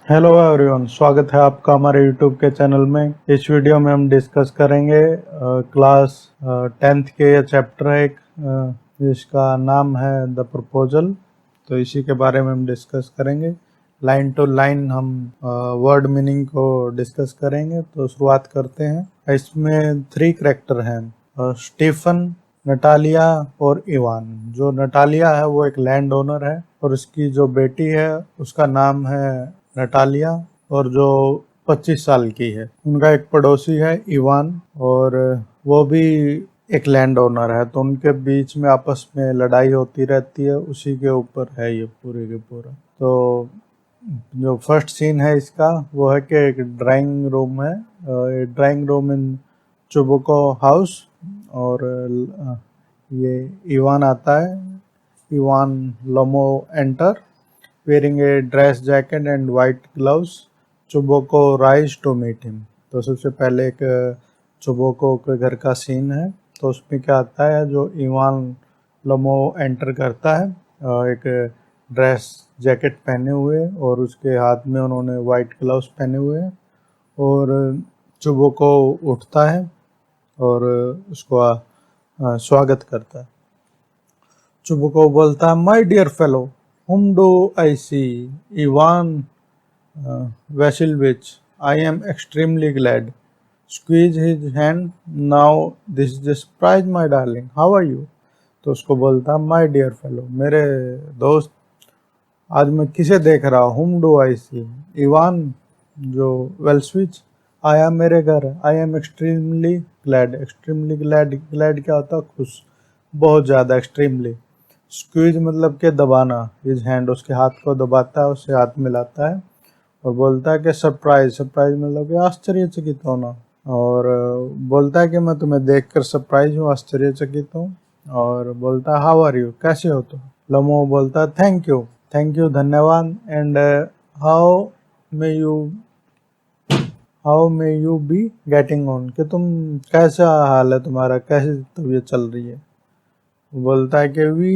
Hello everyone, स्वागत है आपका हमारे यूट्यूब के चैनल में। इस वीडियो में हम डिस्कस करेंगे क्लास 10th के चैप्टर है एक जिसका नाम है द प्रपोजल। तो इसी के बारे में हम डिस्कस करेंगे। लाइन टू लाइन हम वर्ड मीनिंग को डिस्कस करेंगे। तो शुरुआत करते हैं। इसमें 3 कैरेक्टर हैं, स्टीफन, नटालिया और इवान। जो नटालिया है वो एक लैंड ओनर है और उसकी जो बेटी है उसका नाम है नटालिया, और जो 25 साल की है। उनका एक पड़ोसी है इवान, और वो भी एक लैंड ओनर है। तो उनके बीच में आपस में लड़ाई होती रहती है, उसी के ऊपर है ये पूरे के पूरा। तो जो फर्स्ट सीन है इसका वो है कि एक ड्राइंग रूम है, drawing room in Chubukov house. और ये इवान आता है। Ivan Lomov enter wearing a dress jacket and white gloves. Chubukov rise to meet him। तो सबसे पहले एक चुबोको के घर का सीन है। तो उसमें क्या आता है, जो इवान लोमो एंटर करता है एक ड्रेस जैकेट पहने हुए, और उसके हाथ में उन्होंने वाइट ग्लव्स पहने हुए हैं। और चुबोको उठता है और उसको स्वागत करता है। चुबुको बोलता है, my dear fellow, whom do I see? Ivan Vasilovich, I am extremely glad. Squeeze his hand. Now this is a surprise, my darling. How are you? तो उसको बोलता है, माई डियर फेलो, मेरे दोस्त, आज मैं किसे देख रहा हूँ? whom do I see? Ivan जो वेल्सविच आया मेरे घर। I am extremely glad. Extremely glad, glad क्या होता है? खुश, बहुत ज़्यादा, एक्सट्रीमली। स्क्वीज मतलब के दबाना। हिज हैंड, उसके हाथ को दबाता है, उससे हाथ मिलाता है और बोलता है कि सरप्राइज। सरप्राइज मतलब कि आश्चर्यचकित होना। और बोलता है कि मैं तुम्हें देखकर सरप्राइज हूँ, आश्चर्यचकित हूँ। और बोलता है, हाउ आर यू, कैसे हो तुम? लमो बोलता है, थैंक यू, थैंक यू, धन्यवाद। And how may you how may you be getting on, कि तुम, कैसा हाल है तुम्हारा, कैसी तबीयत चल रही है? बोलता है कि वी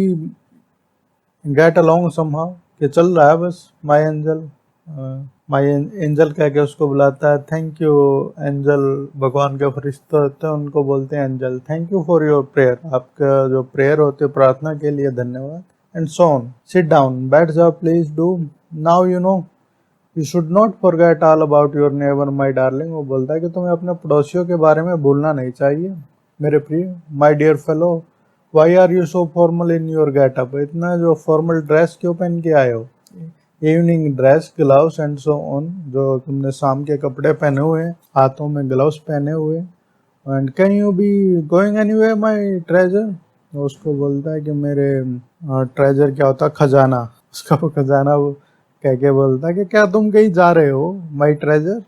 गेट अलोंग समहाउ, कि चल रहा है बस। माई एंजल, माई एंजल कह के उसको बुलाता है। थैंक यू एंजल, भगवान के फरिश्ते होते हैं उनको बोलते हैं angel. Thank you for your prayer, आपका जो प्रेयर होते है प्रार्थना के लिए धन्यवाद। And so on, sit down, बैठ जाओ please, do now you know you should not forget all about your neighbour my darling. वो बोलता है कि तुम्हें अपने पड़ोसियों के बारे में भूलना नहीं चाहिए मेरे प्रिय। My dear fellow, why are you so formal in your getup, इतना जो फॉर्मल ड्रेस क्यों पहन के आए हो? Evening dress, gloves and so on, जो तुमने शाम के कपड़े पहने हुए हैं, हाथों में ग्लव्स पहने हुए। And can you be going anywhere my treasure. उसको बोलता है कि मेरे ट्रेजर क्या होता है? खजाना। उसका वो खजाना वो कह के बोलता है कि क्या तुम कहीं जा रहे हो माई ट्रेजर?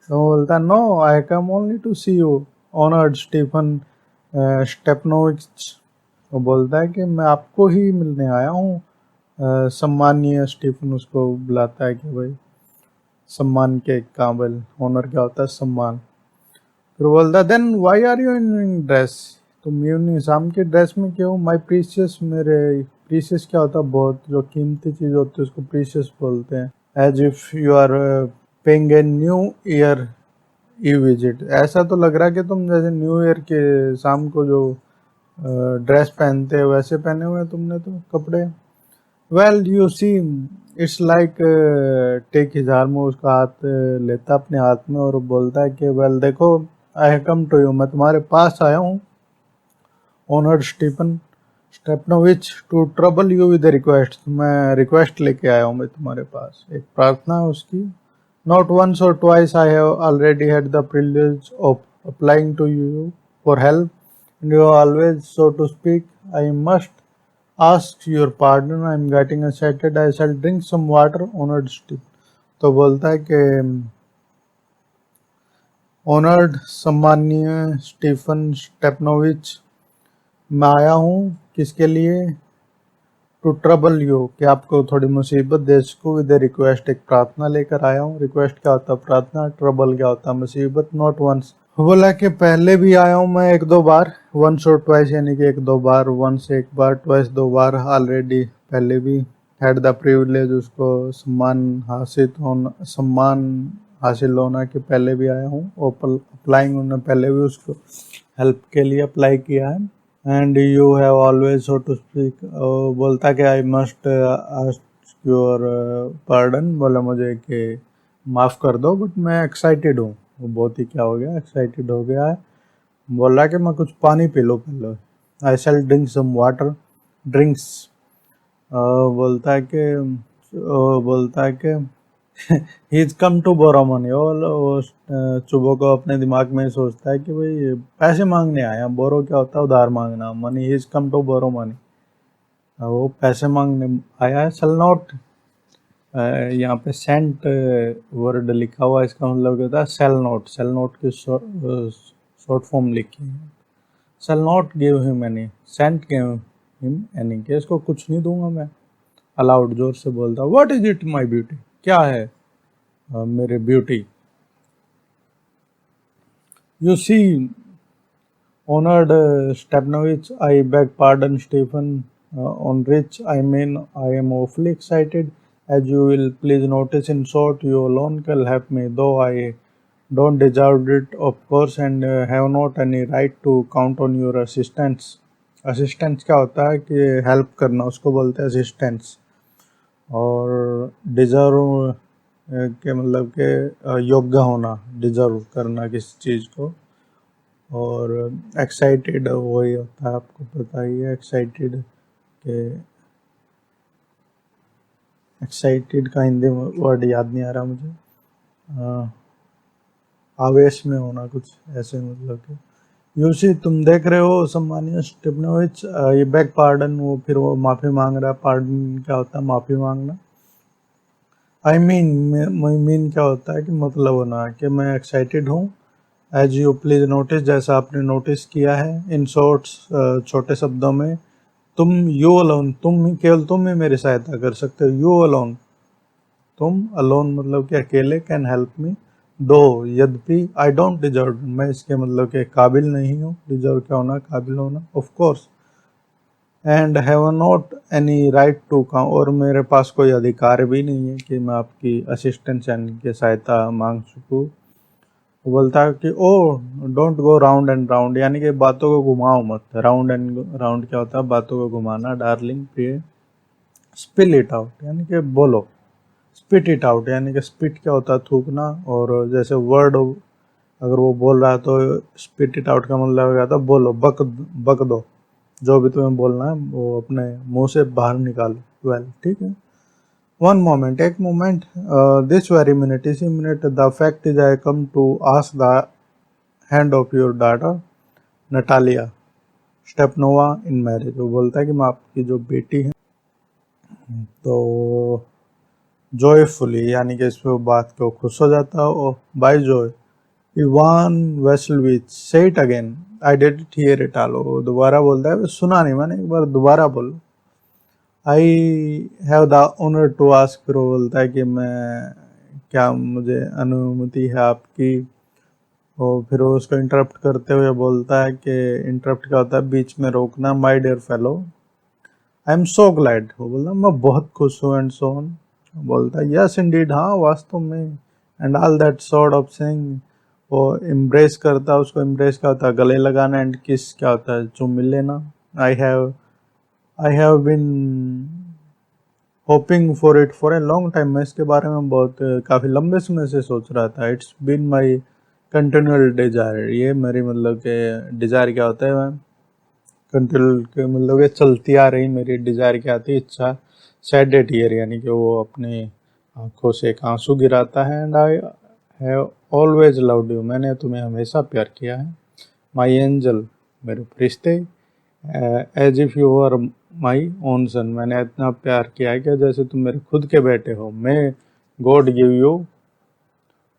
तो वो बोलता है, no, I come only to see you honoured Stephen Stepanovich. वो बोलता है कि मैं आपको ही मिलने आया हूँ, सम्मानीय स्टीफन। उसको बुलाता है कि भाई सम्मान के काबिल। ऑनर क्या होता है? सम्मान। फिर बोलता है, then why are you in dress, तुम यूनिक शाम की ड्रेस में क्यों? माई प्रीशियस, मेरे प्रीशियस क्या होता है? बहुत, जो कीमती चीज़ होती है उसको प्रीशियस बोलते हैं। As if you are paying a new year you visit, ऐसा तो लग रहा है कि तुम जैसे न्यू ईयर के शाम को जो ड्रेस पहनते हैं वैसे पहने हुए हैं तुमने तो कपड़े। Well you see, it's like, take his arm, उसका हाथ लेता अपने हाथ में और बोलता है कि वेल देखो, I have come to you, मैं तुम्हारे पास आया हूँ honoured Stephen Stepanovich to trouble you with request. मैं रिक्वेस्ट लेके आया हूँ मैं तुम्हारे पास, एक प्रार्थना है उसकी। Not once or twice, I have already had the privilege of applying to you for help and you always so to speak. I must ask your pardon, I am getting excited, I shall drink some water, honored Steve। तो बोलता है कि honoured सम्मानीय Stephen Stepanovich, मैं आया हूँ किसके लिए? टू ट्रबल यू, कि आपको थोड़ी मुसीबत दे सकूँ। विद रिक्वेस्ट, एक प्रार्थना लेकर आया हूँ। रिक्वेस्ट क्या होता है? प्रार्थना। ट्रबल क्या होता है? मुसीबत। नॉट वंस, बोला कि पहले भी आया हूँ मैं एक दो बार। वंस और ट्वाइस यानी कि एक दो बार। वंस एक बार, ट्वाइस दो बार, ऑलरेडी पहले भी हैड द प्रिविलेज, उसको सम्मान हासिल होना कि पहले भी आया हूँ, और अप्लाइंग उन्होंने पहले भी उसको हेल्प के लिए अप्लाई किया है। And you have always so to speak, बोलता कि I must ask your pardon, बोला मुझे कि माफ़ कर दो बट मैं एक्साइटेड हूँ। वो बहुत ही क्या हो गया, एक्साइटेड हो गया है। बोला कि मैं कुछ पानी पी लो पहले। I shall drink some water, drinks. बोलता है कि he is come to borrow money. वो चुबो को अपने दिमाग में सोचता है कि भाई पैसे मांगने आया, बोरो क्या होता है, उधार मांगना, money, he is come to borrow money, वो पैसे मांगने आया है। शैल नॉट, यहाँ पे सेंट वर्ड लिखा हुआ है, इसका मतलब क्या होता है, सेल नोट। सेल नोट की शॉर्ट फॉर्म लिखी है। Shall not give him any, shan't give him any, कि इसको कुछ नहीं दूंगा मैं। अलाउड, जोर से बोलता, what is it my beauty, क्या है मेरे beauty. You see honored Stepanovich, I beg pardon, Stephen, on which I mean I am awfully excited. As you will please notice, in short, you alone can help me, though I don't deserve it, of course, and have not any right to count on your assistance. Assistance क्या होता है कि help करना, उसको बोलते हैं assistance. और deserve के मतलब के योग्य होना, डिज़र्व करना किसी चीज़ को। और एक्साइटेड वही होता है, आपको पता ही है, एक्साइटेड के एक्साइटेड का हिंदी वर्ड याद नहीं आ रहा मुझे, आवेश में होना, कुछ ऐसे मतलब कि। यूसी, तुम देख रहे हो सम्मानीय स्टेपनोविच, ये बैक पार्डन, वो फिर वो माफ़ी मांग रहा है। पार्डन क्या होता है, माफ़ी मांगना। आई मीन क्या होता है कि मतलब होना, कि मैं एक्साइटेड हूँ। एज यू प्लीज नोटिस, जैसा आपने नोटिस किया है। इन शॉर्ट्स, छोटे शब्दों में, तुम, यू अलोन, केवल तुम ही मेरी सहायता कर सकते हो। यू अलोन, तुम, अलोन मतलब कि अकेले, कैन हेल्प मी, दो, यद्यपि, आई डोंट डिजर्व, मैं इसके मतलब के काबिल नहीं हूँ। डिजर्व क्या होना, काबिल होना, of course. And have not any right to come, और मेरे पास कोई अधिकार भी नहीं है कि मैं आपकी असिस्टेंस यानी कि सहायता मांग सकूँ। वो बोलता है कि oh don't go round and round, यानी कि बातों को घुमाओ मत। राउंड एंड राउंड क्या होता है, बातों को घुमाना। डार्लिंग, प्रिय। स्पिल इट आउट, यानी कि बोलो। स्पिट इट आउट, यानी कि स्पिट क्या होता है, थूकना। और जैसे वर्ड अगर वो बोल रहा है तो स्पिट इट आउट का मतलब क्या था, बोलो, बक दो, जो भी तुम्हें बोलना है वो अपने मुंह से बाहर निकालो। वेल, ठीक है। One moment, एक moment, this very minute, इसी minute, the fact is I come to ask the hand of your daughter, Natalia Stepanova, in marriage. वो बोलता है कि मैं आपकी जो बेटी है, तो जॉयफुली, यानी कि इस पर बात को खुश हो जाता है। ओ बाय जॉय, इवान वेसलविच, से it again, I did it here it all. वो दोबारा बोलता है, सुना नहीं मैंने, एक बार दोबारा बोलो। I have the honour to ask, फिर वो बोलता है कि मैं, क्या मुझे अनुमति है आपकी। और फिर वो उसको इंटरप्ट करते हुए बोलता है कि, इंटरप्ट क्या होता है, बीच में रोकना। My dear fellow, I am so glad, वो बोलता मैं बहुत खुश हूँ। एंड सो ऑन, बोलता है यस इंडीड, हाँ वास्तव में। And all that sort of thing, वो इम्ब्रेस करता है उसको। इम्ब्रेस क्या होता है, गले लगाना। एंड किस क्या होता है, चुम लेना। I have been hoping for it for a long time, मैं इसके बारे में बहुत काफ़ी लंबे समय से सोच रहा था। It's been my continual desire, ये मेरी मतलब के डिज़ायर क्या होता है, मैं कंटिन्यूल के मतलब ये चलती आ रही मेरी डिज़ायर क्या आती है, इच्छा। सैड ए टीयर, यानी कि वो अपनी आंखों से एक आंसू गिराता है। And I have always loved you, मैंने तुम्हें हमेशा प्यार किया है। माई एंजल, मेरे फरिश्ते। As if you are my own son, मैंने इतना प्यार किया है कि जैसे तुम मेरे खुद के बेटे हो। मैं गॉड गिव यू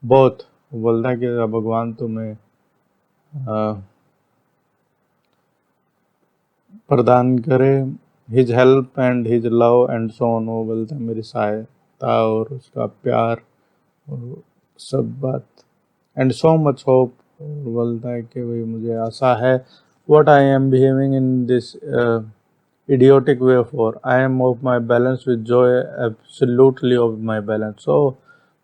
बोथ, बोलता है कि भगवान तुम्हें प्रदान करे। His help and his love and so on, वो बोलता है मेरी सहायता और उसका प्यार और सब बात। एंड सो मच होप, बोलता है कि भाई मुझे आशा है। What I M behaving in this idiotic way for. I am of my balance with joy, absolutely of my balance. So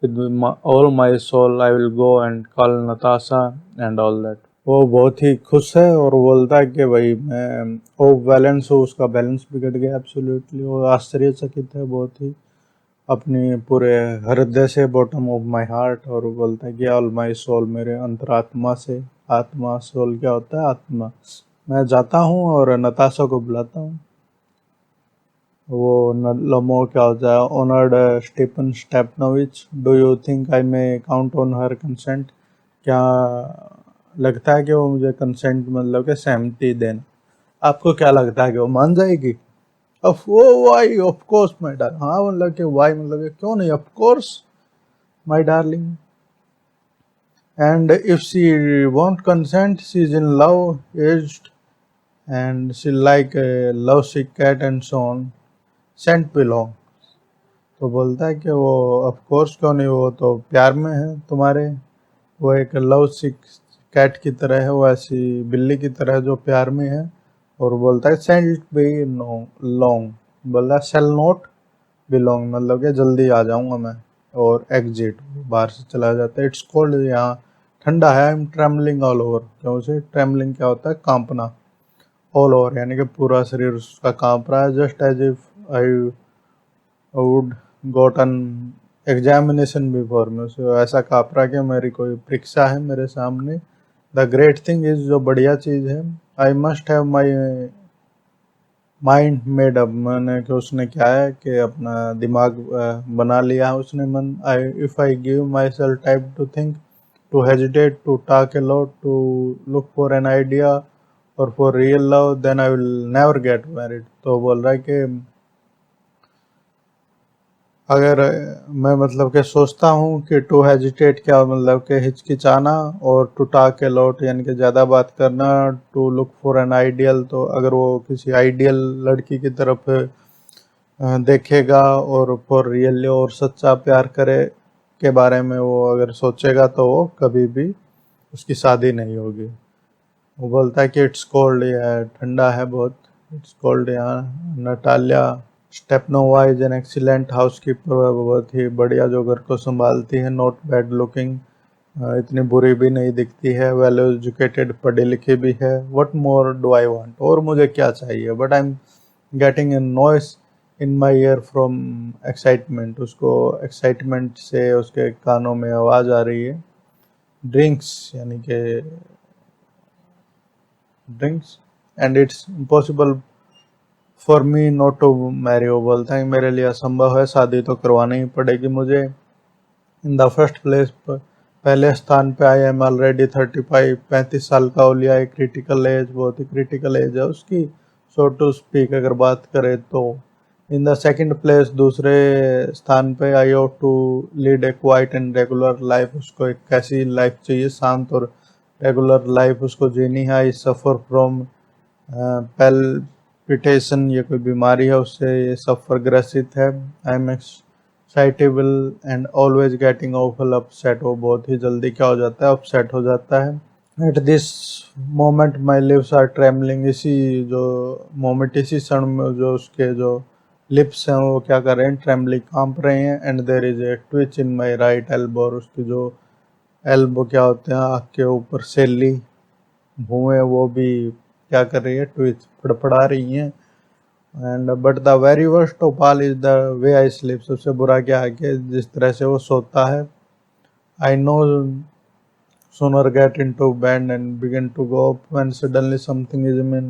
with all my soul I will go and call Natasha and all that. वो बहुत ही खुश है और बोलता है कि भाई मैं ओ बैलेंस हो, उसका बैलेंस बिगड़ गया एब्सोल्युटली। वो आश्चर्यचकित है बहुत ही अपनी पूरे हृदय से, बॉटम ऑफ माय हार्ट। और वो बोलता है कि ऑल माय सोल, मेरे अंतरात्मा से। आत्मा, सोल क्या होता है? आत्मा। मैं जाता हूँ और नताशा को बुलाता हूँ। वो लमो क्या होता है? Honoured Stephen Stepanovich, do you think I may count on her consent? क्या लगता है कि वो मुझे कंसेंट मतलब कि सहमति देना, आपको क्या लगता है कि वो मान जाएगी? ऑफ वो why of course my darling. हाँ मतलब कि वाई मतलब कि क्यों नहीं, of course my darling. And if she want consent, she is in love, aged and she like love sick cat and so on, sent belong. तो बोलता है कि वो ऑफ कोर्स क्यों नहीं, वो तो प्यार में है तुम्हारे। वो एक लव सिक कैट की तरह है, वो ऐसी बिल्ली की तरह जो प्यार में है। और बोलता है सेंट बी नो लॉन्ग, बोला शेल नॉट बिलोंग मतलब कि जल्दी आ जाऊंगा मैं। और एग्जिट, बाहर से चला जाता है। इट्स कोल्ड, यहाँ ठंडा है। I M trembling all over. क्यों से ट्रेमलिंग क्या होता है? कांपना। ऑल ओवर यानी कि पूरा शरीर उसका कांप रहा है। Just as if I would got an examination before me, उसे ऐसा काँप रहा है कि मेरी कोई परीक्षा है मेरे सामने। द ग्रेट थिंग इज, जो बढ़िया चीज़ है, I must have my mind made up, मैंने कि उसने क्या है कि अपना दिमाग बना लिया है उसने मन। I if I give myself time to think, to hesitate, to talk a lot, to look for an idea or for real love, then I will never get married. तो बोल रहा है कि अगर मैं मतलब कि सोचता हूँ कि टू हेजिटेट क्या मतलब कि हिचकिचाना, और टू टॉक ए लॉट यानी कि ज़्यादा बात करना, to look for an ideal, तो अगर वो किसी आइडियल लड़की की तरफ देखेगा, और फॉर रियल और सच्चा प्यार करे के बारे में वो अगर सोचेगा, तो वो कभी भी उसकी शादी नहीं होगी। वो बोलता है कि इट्स कोल्ड, है ठंडा है बहुत। इट्स कोल्ड यहाँ। Natalia Stepanova is an excellent housekeeper, बहुत ही बढ़िया जो घर को संभालती है। नॉट बैड लुकिंग, इतनी बुरी भी नहीं दिखती है। वेल एजुकेटेड, पढ़ी लिखी भी है। What more do I want, और मुझे क्या चाहिए? But I am getting a noise in my year from excitement, उसको एक्साइटमेंट से उसके कानों में आवाज़ आ रही है। ड्रिंक्स यानी कि drinks, and it's impossible for me not to marry. वो बोलता है मेरे लिए असंभव है, शादी तो करवानी ही पड़ेगी मुझे। इन द फर्स्ट प्लेस, पहले स्थान पे आई एम ऑलरेडी 35, 35 साल का हो लिया है। क्रिटिकल एज, बहुत ही क्रिटिकल एज है उसकी, सो टू स्पीक अगर बात करें तो। इन द सेकंड प्लेस, दूसरे स्थान पे, I ought to lead a quiet and regular life, उसको एक कैसी लाइफ चाहिए? शांत और रेगुलर लाइफ उसको जीनी है। आई सफ़र फ्रॉम पैल्पिटेशन, ये कोई बीमारी है, उससे ये सफ़र ग्रसित है। I M excitable and always getting awful upset, वो बहुत ही जल्दी क्या हो जाता है? अपसेट हो जाता है। At this moment my lips are trembling, इसी जो मोमेंट, इसी क्षण में जो उसके जो लिप्स हैं वो क्या कर रहे हैं? ट्रेमलिंग, कांप रहे हैं। And there is a Twitch in my right elbow, और उसकी जो एल्बो क्या होते हैं? आँख के ऊपर सेली भुएं, वो भी क्या कर रही है? ट्विच, फड़फड़ा रही हैं। And but the very worst of all is the way I sleep, सबसे बुरा क्या है कि जिस तरह से वो सोता है। I know sooner get into bed and begin to go up when suddenly something is in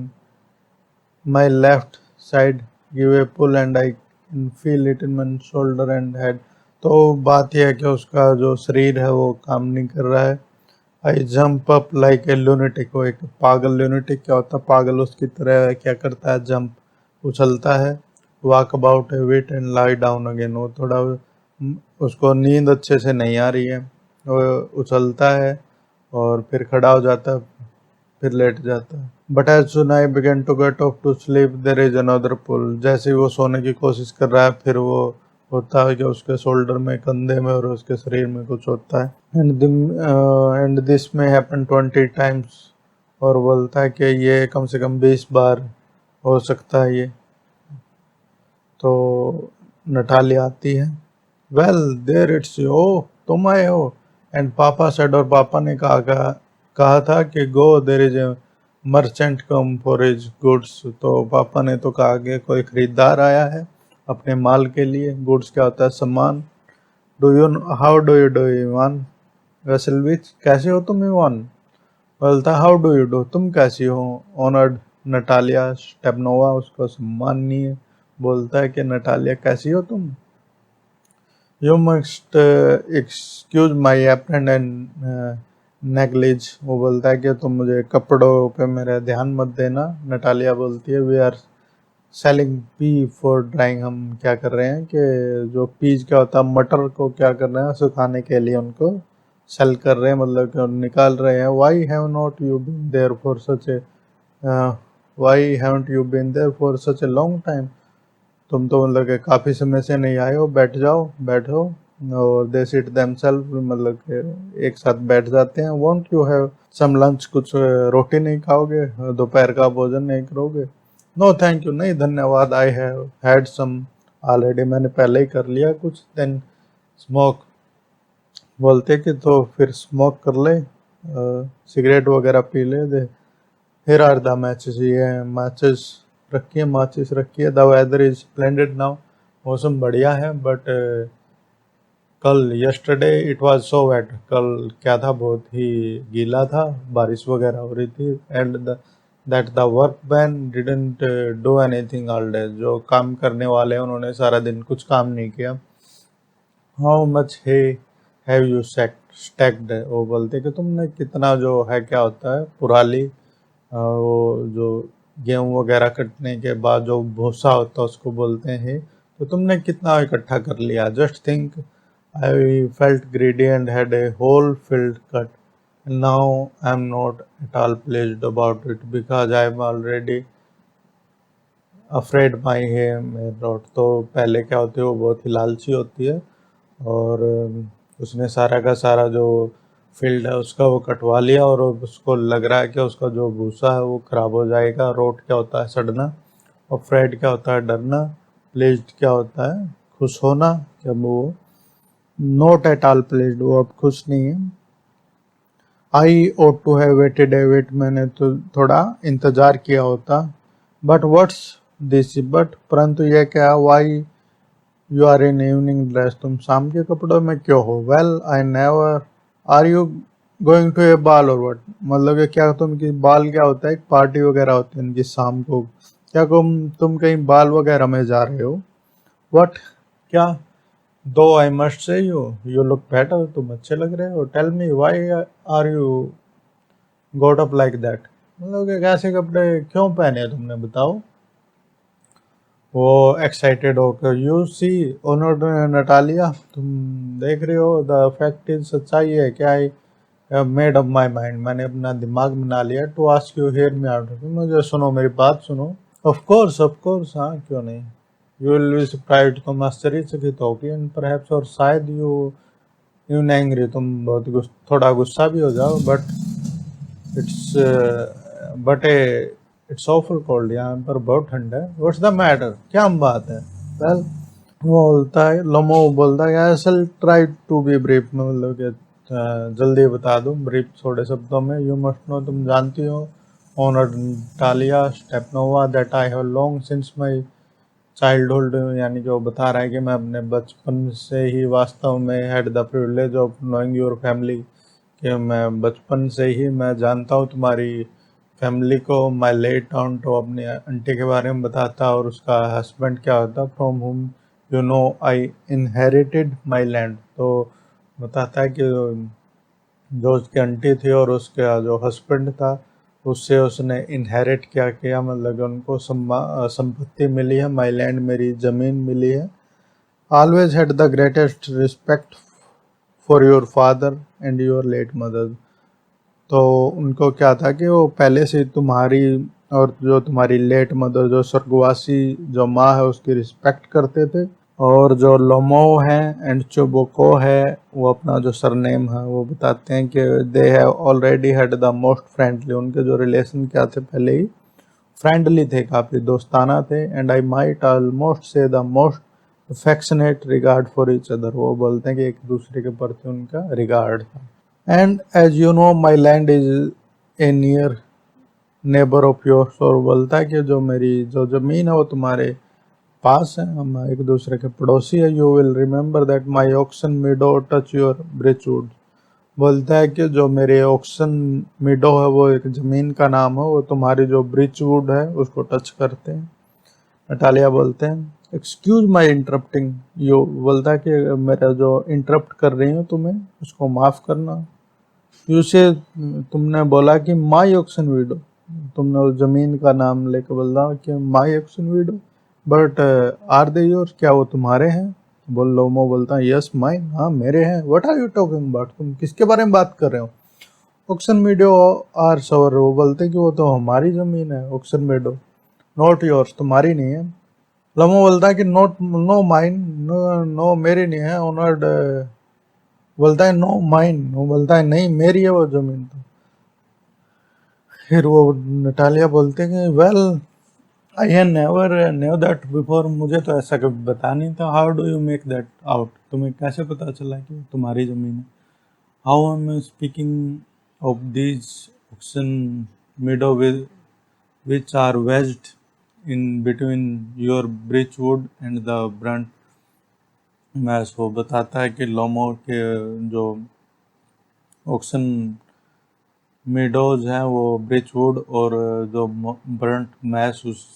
my left side give a pull and I can feel it in my shoulder and head। तो बात यह है कि उसका जो शरीर है वो काम नहीं कर रहा है। I jump up like a lunatic, वो एक पागल, लूनेटिक क्या होता है? पागल, उसकी तरह क्या करता है? जंप, उछलता है। Walk about a bit and lie down again, वो थोड़ा उसको नींद अच्छे से नहीं आ रही है, वो उछलता है और फिर खड़ा हो जाता है, फिर लेट जाता है। But as soon I began to get off to sleep there is another pull, जैसे ही वो सोने की कोशिश कर रहा है, फिर वो होता है कि उसके शोल्डर में, कंधे में और उसके शरीर में कुछ होता है। एंड दिस में हैपन 20 टाइम्स, और बोलता है कि ये कम से कम 20 बार हो सकता है ये। तो नटालिया आती है, वेल देयर इट्स यू, ओ तुम आए हो। एंड पापा सेड, और पापा ने कहा था कि go there is a merchant come for his goods. तो पापा ने तो कहा कि कोई खरीदार आया है अपने माल के लिए। गुड्स क्या होता है, सामान। How do you do Ivan, Vassilevitch, कैसे हो तुम इवान। बोलता हाउ डू यू डू, तुम कैसी हो। ऑनर्ड नटालिया स्टेपनोवा, उसको सम्मानीय बोलता है कि नटालिया कैसी हो तुम। You must excuse my apron and negligee, वो बोलता है कि तुम मुझे कपड़ों पे मेरा ध्यान मत देना। नटालिया बोलती है we are shelling pea for drying, हम क्या कर रहे हैं कि जो पीज क्या होता है, मटर को क्या कर रहे हैं, सुखाने के लिए उनको सेल कर रहे हैं, मतलब कि निकाल रहे हैं। Why have not you been there for such a why haven't you been there for such a long time, तुम तो मतलब कि काफ़ी समय से नहीं आए हो, बैठ जाओ, बैठो। और दे सिट देमसेल्फ, मतलब कि एक साथ बैठ जाते हैं। Won't you have some lunch, कुछ रोटी नहीं खाओगे, दोपहर का भोजन नहीं करोगे। नो थैंक यू, नहीं धन्यवाद, I have had some already, मैंने पहले ही कर लिया कुछ। देन स्मोक, बोलते कि तो फिर स्मोक कर ले, सिगरेट वगैरह पी ले। There here are the matches, ये मैचेस रखिए, माचिस रखिए। The weather is splendid now, मौसम बढ़िया है। बट कल yesterday it was so wet, कल क्या था, बहुत ही गीला था, बारिश वगैरह हो रही थी। And that the workman didn't do anything all day, जो काम करने वाले हैं उन्होंने सारा दिन कुछ काम नहीं किया। हाउ मच है हैव यू स्टैक्ड, वो बोलते कि तुमने कितना जो है, क्या होता है पुराली, वो जो गेहूँ वगैरह कटने के बाद जो भूसा होता है उसको बोलते हैं, तो तुमने कितना इकट्ठा कर लिया। Just think I felt greedy and had a whole field cut, now I am not at all pleased about it because I am already afraid my hay may not. तो पहले क्या होती है, वो बहुत ही लालची होती है, और उसने सारा का सारा जो फील्ड है उसका वो कटवा लिया, और उसको लग रहा है कि उसका जो भूसा है वो खराब हो जाएगा। रोट क्या होता है, सड़ना। और फ्रेड क्या होता है, डरना। प्लेज्ड क्या होता है, खुश होना। क्या वो नॉट एट ऑल प्लेज्ड, वो अब खुश नहीं है। I ought to have waited a wait, मैंने तो थोड़ा इंतजार किया होता। बट व्हाट्स दिस, बट परंतु यह क्या, why you are in evening dress, तुम शाम के कपड़ों में क्यों हो। Well I never, are you going to a ball or what, मतलब कि क्या तुम की बाल क्या होता है, एक पार्टी वगैरह होती है इनकी शाम को, क्या तुम कहीं बाल वगैरह में जा रहे हो। वट, क्या। Though I must say you look better, तुम अच्छे लग रहे हो। Tell me why are you got up like that, मतलब कि कैसे कपड़े क्यों पहने तुमने, बताओ। वो एक्साइटेड होकर, यू सी ओनर नटालिया, तुम देख रहे हो, द फैक्ट इज, सच्चाई है क्या, I made up my mind, मैंने अपना दिमाग बना लिया। To ask you hear me out, मुझे सुनो, मेरी बात सुनो। ऑफ कोर्स, हाँ क्यों नहीं। यू विल बी सरप्राइज्ड, तुम आश्चर्यचकित होगी। एंड परहैप्स, और शायद यू एंग्री, तुम बहुत थोड़ा गुस्सा भी हो जाओ। It's but it's awful cold, यहाँ पर बहुत ठंड है। व्हाट्स द मैटर, क्या बात है। वेल, वो बोलता है, लोमो बोलता है आई शैल ट्राई टू बी ब्रीफ, में मतलब कि जल्दी बता दूं, ब्रीफ थोड़े शब्दों में। यू मस्ट नो, तुम जानती हो, honour Talia Stepanova, that I have long since my childhood, यानी जो बता रहा है कि मैं अपने बचपन से ही वास्तव में had the privilege of knowing your family, कि मैं बचपन से ही मैं जानता हूँ तुम्हारी फैमिली को। माई लेट ऑन्ट, तो अपनी आंटी के बारे में बताता, और उसका हस्बैंड क्या होता, from whom you know I inherited my land, तो बताता है कि जो उसकी आंटी थी और उसका जो हस्बैंड था, उससे उसने इनहेरिट क्या किया, मतलब उनको संपत्ति मिली है, माई लैंड, मेरी ज़मीन मिली है। Always had the greatest respect for your father and your late mother, तो उनको क्या था कि वो पहले से तुम्हारी और जो तुम्हारी लेट मदर, जो स्वर्गवासी जो माँ है, उसकी रिस्पेक्ट करते थे। और जो लोमो है एंड चोबोको है, वो अपना जो सरनेम है वो बताते हैं कि they have already had the most friendly, उनके जो रिलेशन क्या थे पहले ही फ्रेंडली थे, काफ़ी दोस्ताना थे, एंड आई माइट ऑलमोस्ट से the most affectionate regard for each other. वो बोलते हैं कि एक दूसरे के प्रति उनका रिगार्ड था। And as you know my land is a near neighbour of yours. और बोलता है कि जो मेरी जो ज़मीन है वो तुम्हारे पास है, हम एक दूसरे के पड़ोसी है। You will remember that my oxen meadow touch your birchwood. बोलता है कि जो मेरे ऑक्सन मीडो है वो एक ज़मीन का नाम है, वो तुम्हारी जो ब्रिचवुड है उसको टच करते हैं। नटालिया बोलते हैं एक्सक्यूज माई इंटरप्टिंग यू। बोलता है कि मेरा जो इंटरप्ट कर रही हूँ तुम्हें उसको माफ़ करना। यू से तुमने बोला कि माई ऑक्सन वीडो, तुमने उस जमीन का नाम लेकर बोला कि my oxen meadow, but are they yours, क्या वो तुम्हारे हैं? बोल लोमो बोलता है यस माइन, हाँ मेरे हैं। What are you talking about, तुम किसके बारे में बात कर रहे हो? ऑक्सन मीडो आर सवर। वो बोलते कि वो तो हमारी जमीन है ऑक्सन मीडो, नॉट योर्स, तुम्हारी नहीं है। लोमो बोलता है कि not no mine, no no मेरी नहीं है। ऑनर्ड बोलता है नो माइन, वो बोलता है नहीं मेरी है वो जमीन तो। फिर वो नटालिया बोलते हैं कि well I have never knew that before, मुझे तो ऐसा कभी बता नहीं था। How do you make that out, तुम्हें कैसे पता चला कि तुम्हारी ज़मीन है? How am I speaking of this oxen meadow which are wedged in between your birchwood and the burnt marsh. वो बताता है कि लोमो के जो ऑक्सन मीडोज हैं वो ब्रिचवुड और जो ब्रंट मैस उस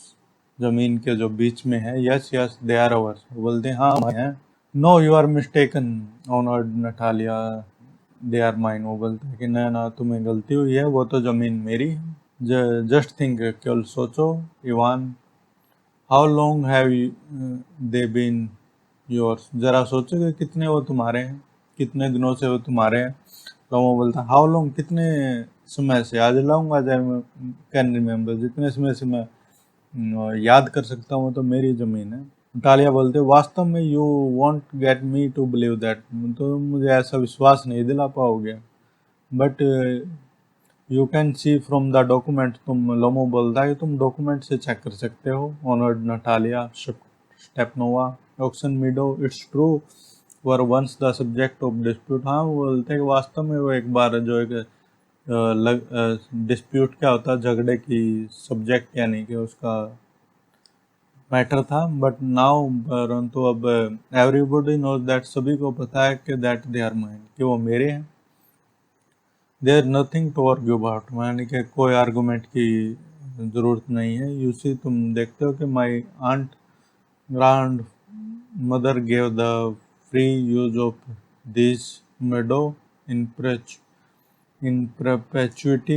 जमीन के जो बीच में है, yes yes they are ours, बोलते हैं हाँ हमारे हैं। No you are mistaken honoured Natalia, they are mine. वो बोलते हैं कि ना ना तुम्हें गलती हुई है, वो तो जमीन मेरी है। जस्ट थिंक, केवल सोचो Ivan, how long have they been yours, जरा सोचो कि कितने वो तुम्हारे हैं, कितने दिनों से वो तुम्हारे हैं। तो वो बोलता है हाउ लॉन्ग, कितने समय से, आज लाऊंगा जाए कैन रिमेम्बर, जितने समय से मैं याद कर सकता हूँ, तो मेरी ज़मीन है। टालिया बोलते वास्तव में you won't get me to believe that, तो मुझे ऐसा विश्वास नहीं दिला पाओगे, but you can see from the document. तुम, लोमो बोलता है कि तुम डॉक्यूमेंट से चेक कर सकते हो। Honoured Natalia Stepanovna Oxen Meadow it's true were once the subject of dispute. हाँ, वो बोलते हैं कि वास्तव में वो एक बार जो एक डिस्प्यूट क्या होता है, झगड़े की सब्जेक्ट यानी कि उसका मैटर था, बट नाउ, परंतु अब एवरीबॉडी नोज दैट, सभी को पता है कि दैट दे आर माइन, कि वो मेरे हैं। There nothing to argue about, यानी कि कोई आर्गूमेंट की ज़रूरत नहीं है। यू सी, तुम देखते हो कि my aunt grand mother gave the free use of this meadow in perpetuity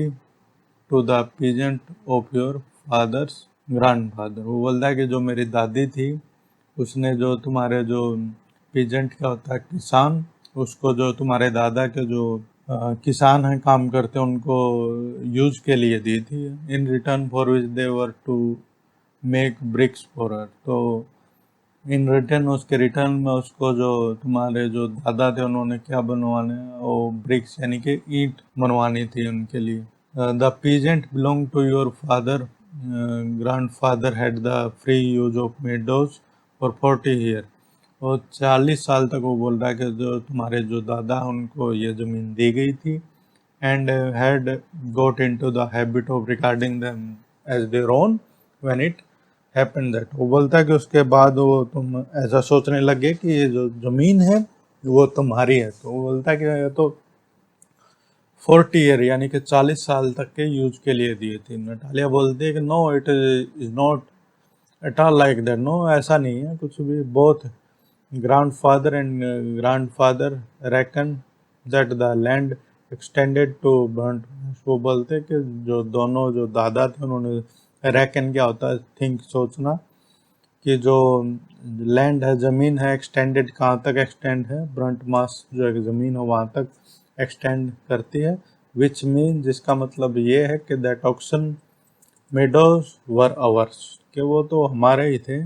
to the peasant of your father's grandfather. वो बोलता है कि जो मेरी दादी थी उसने जो तुम्हारे जो पीजेंट क्या होता है, किसान, उसको जो तुम्हारे दादा के जो किसान हैं काम करते हैं उनको यूज के लिए दी थी, in return for which they were to make bricks for her. तो इन रिटर्न, उसके रिटर्न में उसको जो तुम्हारे जो दादा थे उन्होंने क्या बनवाने, वो ब्रिक्स यानी कि ईंट बनवानी थी उनके लिए। The peasant belong to your father grandfather had the free use of meadows for 40 year. और 40 साल तक वो बोल रहा है कि जो तुम्हारे जो दादा उनको ये ज़मीन दी गई थी, and had got into the habit of regarding them as their own when it happened that. वो बोलता है कि उसके बाद वो तुम ऐसा सोचने लगे कि ये जो ज़मीन है वो तुम्हारी है। तो वो बोलता है कि ये तो 40 ईयर यानी कि 40 साल तक के यूज के लिए दिए थे। नटालिया बोलती है कि no it is not at all like that, no ऐसा नहीं है कुछ भी। Both grandfather and grandfather reckon that the land extended to burnt। वो बोलते हैं कि जो दोनों जो दादा थे उन्होंने, reckon क्या होता है, थिंक सोचना, कि जो लैंड है ज़मीन है, एक्सटेंडेड कहाँ तक एक्सटेंड है, ब्रंट मास जो एक ज़मीन हो वहाँ तक एक्सटेंड करती है। विच मीन, जिसका मतलब ये है कि that Oxen Meadows were ours, कि वो तो हमारे ही थे।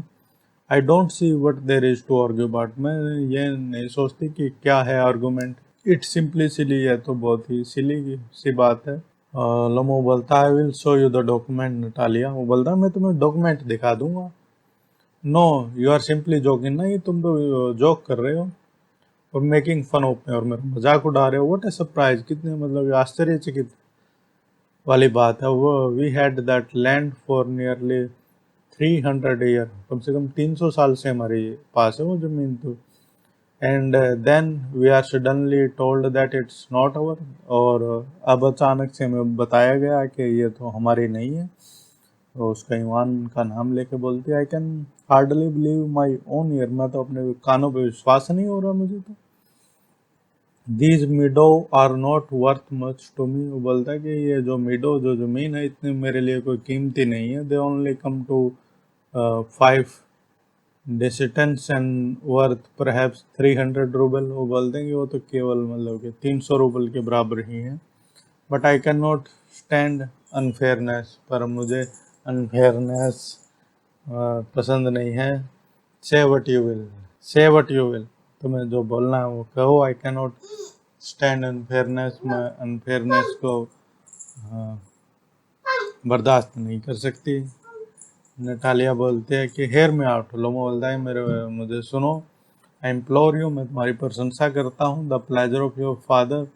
I don't see what there is to argue about, मैं ये नहीं सोचती कि क्या है आर्गूमेंट। इट सिंपली सिली है, तो बहुत ही सिली सी बात है। लमो बोलता I will show you the document Natalia. वो बोलता मैं तुम्हें डॉक्यूमेंट दिखा दूंगा। No you are simply joking, नहीं तुम तो जोक कर रहे हो और मेकिंग फन ऑफ मी, और मेरा मजाक उड़ा रहे हो। व्हाट ए सरप्राइज, कितने मतलब आश्चर्यचकित वाली बात है। वो we had that land for nearly 300 year, कम से कम 300 साल से हमारे पास है वो जमीन तो। And then we are suddenly told that it's not our, और अब अचानक से हमें बताया गया कि ये तो हमारी नहीं है। तो उसका ईमान का नाम लेके बोलती है I can hardly believe my own year, मैं तो अपने कानों पे विश्वास नहीं हो रहा मुझे तो। These meadow are not worth much to me, वो बोलता है कि ये जो मीडो जो ज़मीन है इतनी मेरे लिए कोई कीमती नहीं है। They only come to 5 dessiatins and worth perhaps 300 rouble, वो बोलते हैं कि वो तो केवल मतलब कि 300 रूबल के बराबर ही है। But I can not stand unfairness, पर मुझे अनफेयरनेस पसंद नहीं है। से वट यू विल, से वट यू विल, तुम्हें जो बोलना है वो कहो। आई कैन नॉट स्टैंड अनफेयरनेस, मैं अनफेयरनेस को बर्दाश्त नहीं कर सकती। नटालिया बोलते हैं कि हेयर में आउट, लोमो बोलता है मेरे मुझे सुनो। आई इम्प्लोर यू, मैं तुम्हारी प्रशंसा करता हूँ। The pleasure of your father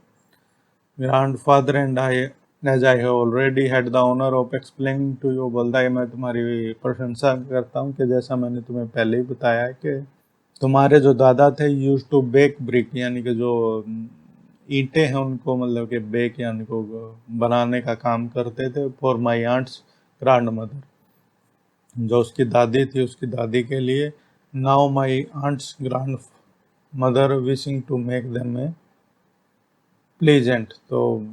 grandfather and I, as I have already had the honour of explaining to you, बोलता है मैं तुम्हारी प्रशंसा करता हूँ कि जैसा मैंने तुम्हें पहले ही बताया है कि तुम्हारे जो दादा थे यूज टू बेक ब्रिक, यानी कि जो ईंटें हैं उनको मतलब कि बेक यानी को बनाने का काम करते थे for my aunt's grand mother, जो उसकी दादी थी उसकी दादी के लिए। Now my aunt's grand mother wishing to make them a pleasant, तो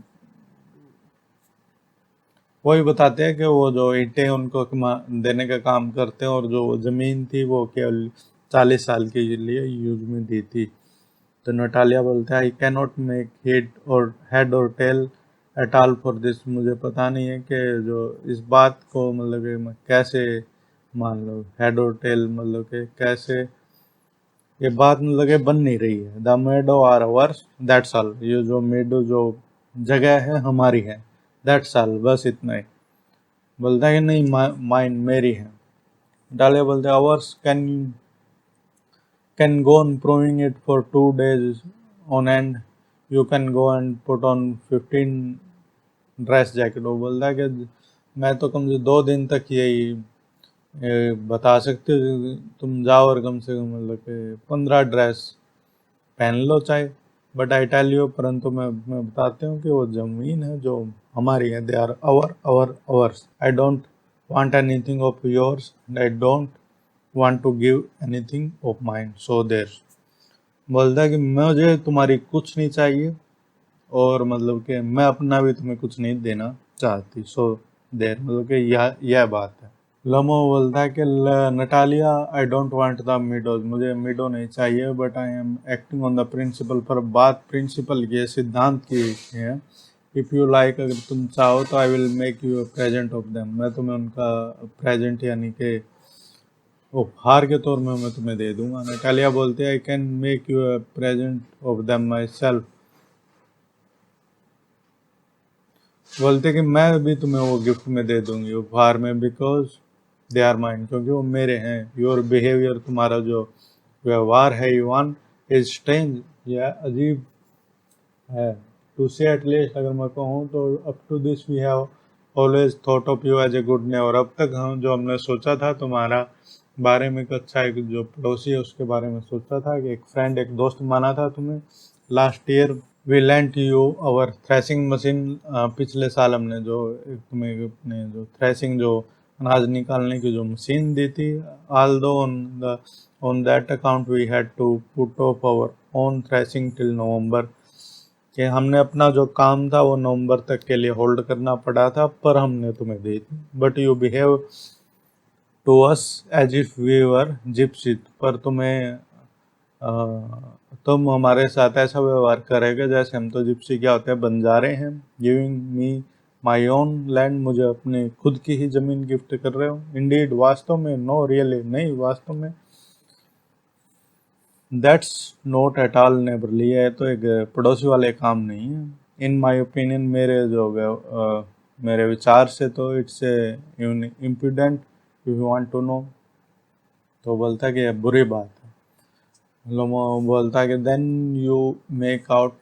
वही बताते हैं कि वो जो ईंटें उनको देने का काम करते हैं और जो ज़मीन थी वो केवल 40 साल के लिए यूज में दी थी। तो नटालिया बोलता है I can not make head or tail at all for this, मुझे पता नहीं है कि जो इस बात को मतलब कि मैं कैसे मान लो, हेड और टेल मतलब कि कैसे ये बात मतलब कि बन नहीं रही है। The meadow are ours that's all, ये जो मेडो जो जगह है हमारी है, दैट्स ऑल, बस इतना ही। बोलता है कि नहीं माइन मेरी है। डालिया बोलते हैं hours can go on proving it for 2 days on end. You can go and put on 15 dress jacket. वो बोलता है कि मैं तो कम से 2 दिन तक यही बता सकते हो, तुम जाओ और कम से कम मतलब कि 15 ड्रेस पहन लो चाहे। बट आई टेल यू, परंतु मैं बताती हूँ कि वो ज़मीन है जो हमारी है, they are ours. I don't want anything of yours, I don't want to give anything of mine, so there. बोलता है कि मुझे तुम्हारी कुछ नहीं चाहिए और मतलब कि मैं अपना भी तुम्हें कुछ नहीं देना चाहती, सो देयर, मतलब कि यह बात है। लमो बोलता है कि Natalia I don't want the meadows, मुझे मिडो नहीं चाहिए, but I am acting on the principle, पर बात प्रिंसिपल की सिद्धांत की है। इफ़ यू लाइक, अगर तुम चाहो तो I will make you a present of them, मैं तुम्हें उनका प्रेजेंट यानी कि उपहार के तौर में मैं तुम्हें दे दूंगा। नटालिया बोलते हैं I can make you a present of them my self, बोलते कि मैं भी तुम्हें वो गिफ्ट में दे दूंगी उपहार में, बिकॉज दे आर माइन, क्योंकि वो मेरे हैं। योर बिहेवियर, तुम्हारा जो व्यवहार है इवान, इज स्ट्रेंज, यह अजीब है। टू से एटलीस्ट, अगर मैं कहूँ तो up to this we have always thought of you as a good nay, और अब तक हम जो हमने सोचा था तुम्हारा बारे में एक अच्छा, एक जो पड़ोसी है उसके बारे में सोचा था कि एक फ्रेंड, एक दोस्त माना था तुम्हें। Last year we lent you our threshing machine, पिछले साल हमने जो तुम्हें अपने जो थ्रेसिंग जो अनाज निकालने की जो मशीन दी थी। Although on that account we had to put off our own threshing till November, कि हमने अपना जो काम था वो नवंबर तक के लिए होल्ड करना पड़ा था, पर हमने तुम्हें दी थी। But you behave to us as if we were gypsy, पर तुम हमारे साथ ऐसा व्यवहार करेगा जैसे हम तो जिप्सी क्या होते हैं, बंजारे हैं। Giving me my own land, मुझे अपनी खुद की ही ज़मीन गिफ्ट कर रहे हो। इंडीड, वास्तव में। नो रियली, नहीं वास्तव में। That's not at all neighbourly, है तो एक पड़ोसी वाले काम नहीं है। इन माई ओपिनियन, मेरे विचार से तो it's a imprudent if you want to know. तो बोलता है कि यह बुरी बात है। लोमो बोलता है कि then you make out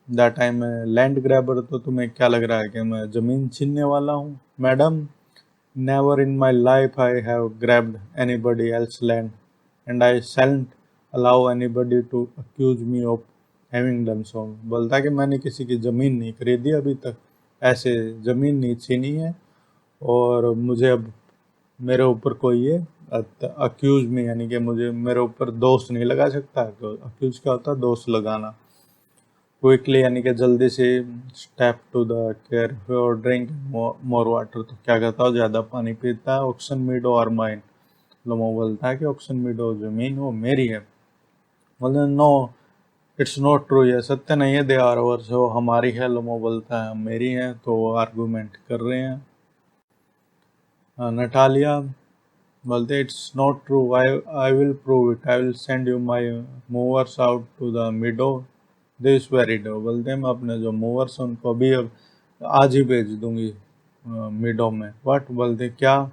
that I am a land grabber, तो तुम्हें क्या लग रहा है कि मैं ज़मीन छीनने वाला हूँ? Madam, never in my life I have grabbed anybody else's land, and I shan't allow anybody to accuse me of having done so। बोलता है कि मैंने किसी की ज़मीन नहीं खरीदी अभी तक, ऐसे ज़मीन नहीं छीनी है, और मुझे अब मेरे ऊपर कोई ये अक्यूज में, यानी कि मुझे मेरे ऊपर दोष नहीं लगा सकता। तो अक्यूज क्या होता है? दोष लगाना। क्विकली यानी कि जल्दी से, स्टेप टू द केयर और ड्रिंक मोर वाटर, तो क्या करता हो? ज़्यादा पानी पीता है। ऑक्सन मीडो और माइन, लोमो बोलता है कि ऑक्सन मीडो ज़मीन वो मेरी है। बोलते नो इट्स नॉट ट्रू, ये सत्य नहीं है। दे आर ओवर्स, वो हमारी है। लोमो बोलता है मेरी है। तो वो आर्गूमेंट कर रहे हैं। नटालिया बोलते it's not true, I will prove it, I will send you my mowers out to the meadow this very day. बोलते हैं मैं अपने जो मूवर्स हैं उनको अभी अब आज ही भेज दूंगी मिडो में। बट बोलते क्या?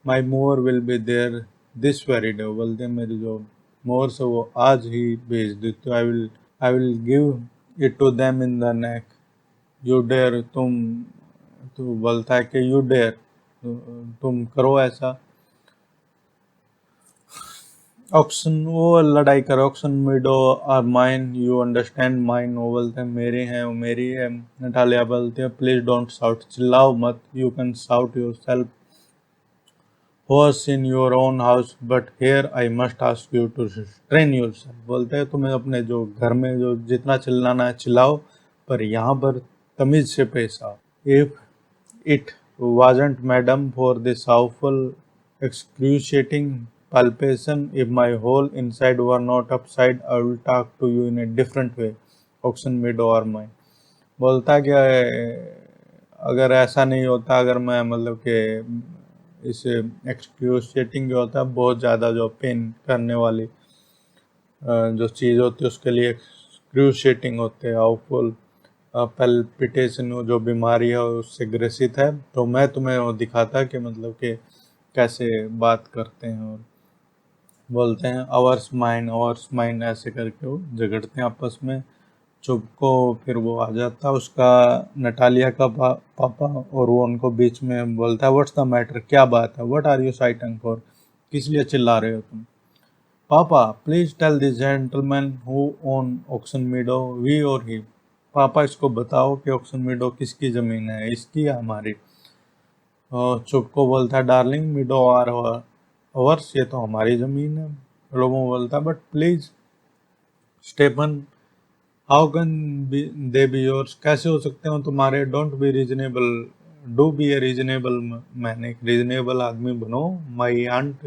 My mower will be there this very day. बोलते हैं मेरी जो मूवर्स है वो आज ही भेज देते। I will give it to them in the neck, you dare, तुम, तो बोलता है कि यू डेयर, तुम करो ऐसा। ऑक्सन, वो लड़ाई कर, Oxen Meadow are mine, you understand mine, वो बोलते हैं मेरे हैं, वो मेरी है। नटालिया बोलते हैं प्लीज डोंट शाउट, चिल्लाओ मत, you can shout yourself hoarse in your own house, but here I must ask you to train yourself. बोलते हैं तुम्हें अपने जो घर में जो जितना चिल्लाना है चिल्लाओ, पर यहाँ पर तमीज से पेश आओ। If it wasn't madam for this awful excruciating palpation, if my whole inside were not upside, I will talk to you in a different way, oxen meadow are mine. बोलता है कि अगर ऐसा नहीं होता, अगर मैं मतलब कि इस एक्सक्रूशिएटिंग जो होता है बहुत ज़्यादा जो पेन करने वाली जो चीज़ होती है उसके लिए एक्सक्रूशिएटिंग होते हैं, आवफुल पैल्पिटेशन जो बीमारी है उससे ग्रसित है, तो मैं तुम्हें वो दिखाता कि मतलब कि कैसे बात करते हैं। और बोलते हैं आवर्स माइंड ऐसे करके वो झगड़ते हैं आपस में। चुप को फिर वो आ जाता है उसका नटालिया का पापा, और वो उनको बीच में बोलता है व्हाट्स द मैटर, क्या बात है, what are you shouting for, किस लिए चिल्ला रहे हो तुम? Papa please tell this gentleman who own Oxen Meadow, we or he. पापा इसको बताओ कि ऑक्सन मीडो किसकी ज़मीन है, इसकी या हमारी? चुप को बोलता है डार्लिंग मीडो आर अवर्स, ये तो हमारी ज़मीन है। रोमो बोलता है but please Stephen how can they be yours, कैसे हो सकते हो तुम्हारे? Don't be reasonable, do be a reasonable man, एक रीजनेबल आदमी बनो। माई आंट,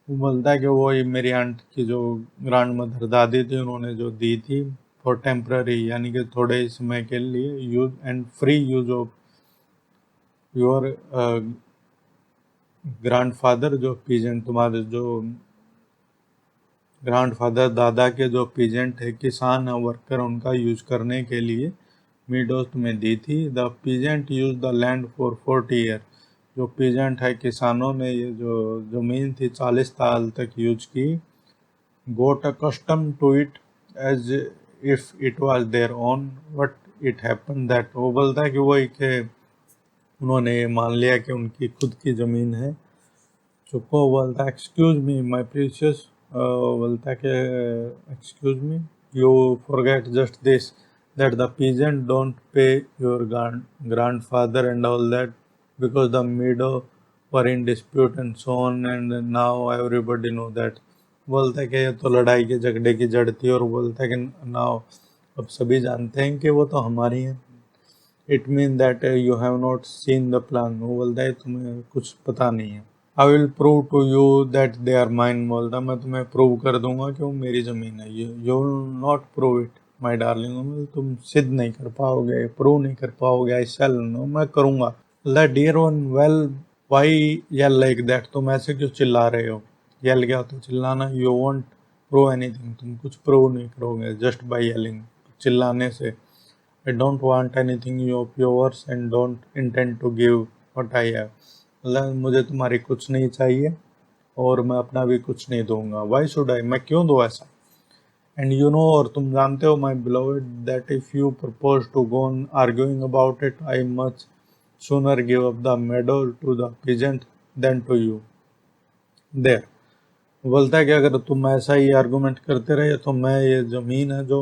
वो बोलता है कि वो मेरी आंट की जो ग्रैंड मदर दादी थी उन्होंने जो दी थी फॉर टेम्पररी, यानी कि थोड़े समय के लिए, use and free use of your grandfather, जो पीजेंट तुम्हारे जो ग्रैंडफादर दादा के जो पीजेंट है, किसान है, वर्कर, उनका यूज करने के लिए मीडोस तुम्हें दी थी। The peasant use the land for 40 year, जो पीजेंट है किसानों ने ये जो ज़मीन थी 40 साल तक यूज की। Got accustom to it as if it was their own, but it happen that, वो बोलता है कि वो एक उन्होंने ये मान लिया कि उनकी खुद की ज़मीन है। चुको बोलता है एक्सक्यूज मी माई प्रीशियस, बोलता है कि excuse me, you forget just this that the peasant don't pay your grandfather and all that because the मीडो were in dispute and so on and now everybody know that. बोलता है कि ये तो लड़ाई के झगड़े की जड़ थी, और बोलता है कि नाउ अब सभी जानते हैं कि वो तो हमारी है। It mean that you have not seen the plan, वो बोलता है तुम्हें कुछ पता नहीं है। I will prove to you that they are mine, बोलता मैं तुम्हें प्रूव कर दूंगा कि वो मेरी ज़मीन है। You will not prove it my darling, तुम सिद्ध नहीं कर पाओगे, प्रूव नहीं कर पाओगे। आई शैल नो, मैं करूँगा। The dear one, well why yell like that, तुम ऐसे क्यों चिल्ला रहे हो? येल क्या होता है? चिल्लाना। यू वॉन्ट प्रूव एनीथिंग, तुम कुछ प्रूव नहीं करोगे जस्ट बाई येलिंग, चिल्लाने से। I don't want anything of yours and don't intend to give what I have. मतलब मुझे तुम्हारी कुछ नहीं चाहिए और मैं अपना भी कुछ नहीं दूंगा. Why should I? मैं क्यों दूँ ऐसा? And you know, और तुम जानते हो, my beloved, that if you propose to go on arguing about it, I much sooner give up the meadow to the peasant than to you. There. बोलता है कि अगर तुम ऐसा ही आर्गुमेंट करते रहे तो मैं ये ज़मीन है जो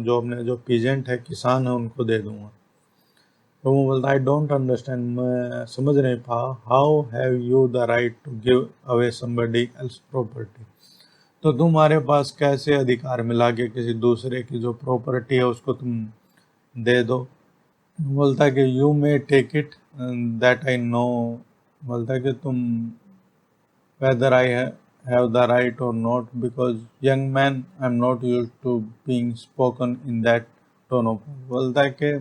जो अपने जो पीजेंट है, किसान है, उनको दे दूंगा. तो वो बोलता है आई डोंट अंडरस्टैंड, मैं समझ नहीं पा, how have you the right to give away somebody else property. तो तुम्हारे पास कैसे अधिकार मिला कि किसी दूसरे की जो प्रॉपर्टी है उसको तुम दे दो. बोलता है कि you may take it that I know. बोलता है कि तुम whether I have the right or not, because young man, I'm not used to being spoken in that tone of voice. बोलता है कि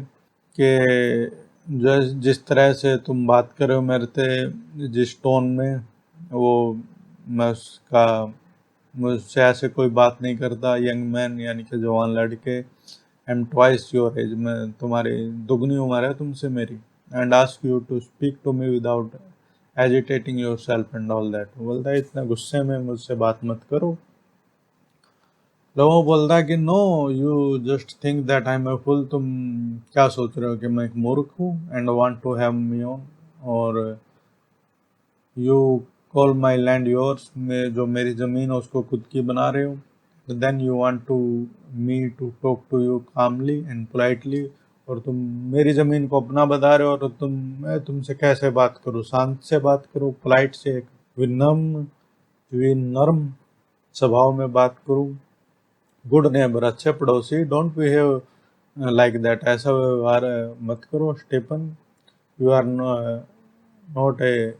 जिस तरह से तुम बात कर रहे हो मेरे से, जिस टोन में, वो मैं उसका मुझसे ऐसे कोई बात नहीं करता. यंग मैन यानी कि जवान लड़के. I am twice your age, मैं तुम्हारी दुगनी उम्र है तुमसे मेरी. And ask you to speak to me without agitating yourself and all that. बोलता है इतना गुस्से में मुझसे बात मत करो. लोगों बोलता है कि no, you just think that I am a fool. तुम क्या सोच रहे हो कि मैं एक मूर्ख हूँ. And want to have me on, और you call my land yours, में जो मेरी ज़मीन है उसको खुद की बना रहे हो. Then you want to me to talk to you calmly and politely, और तुम मेरी ज़मीन को अपना बता रहे हो, और मैं तुमसे कैसे बात करूँ, शांत से बात करूँ, पोलाइट से, विनम्र स्वभाव में बात करूँ. गुड नेबर, अच्छे पड़ोसी. डोंट बिहेव लाइक दैट, ऐसा व्यवहार मत करो Stephen. You are not a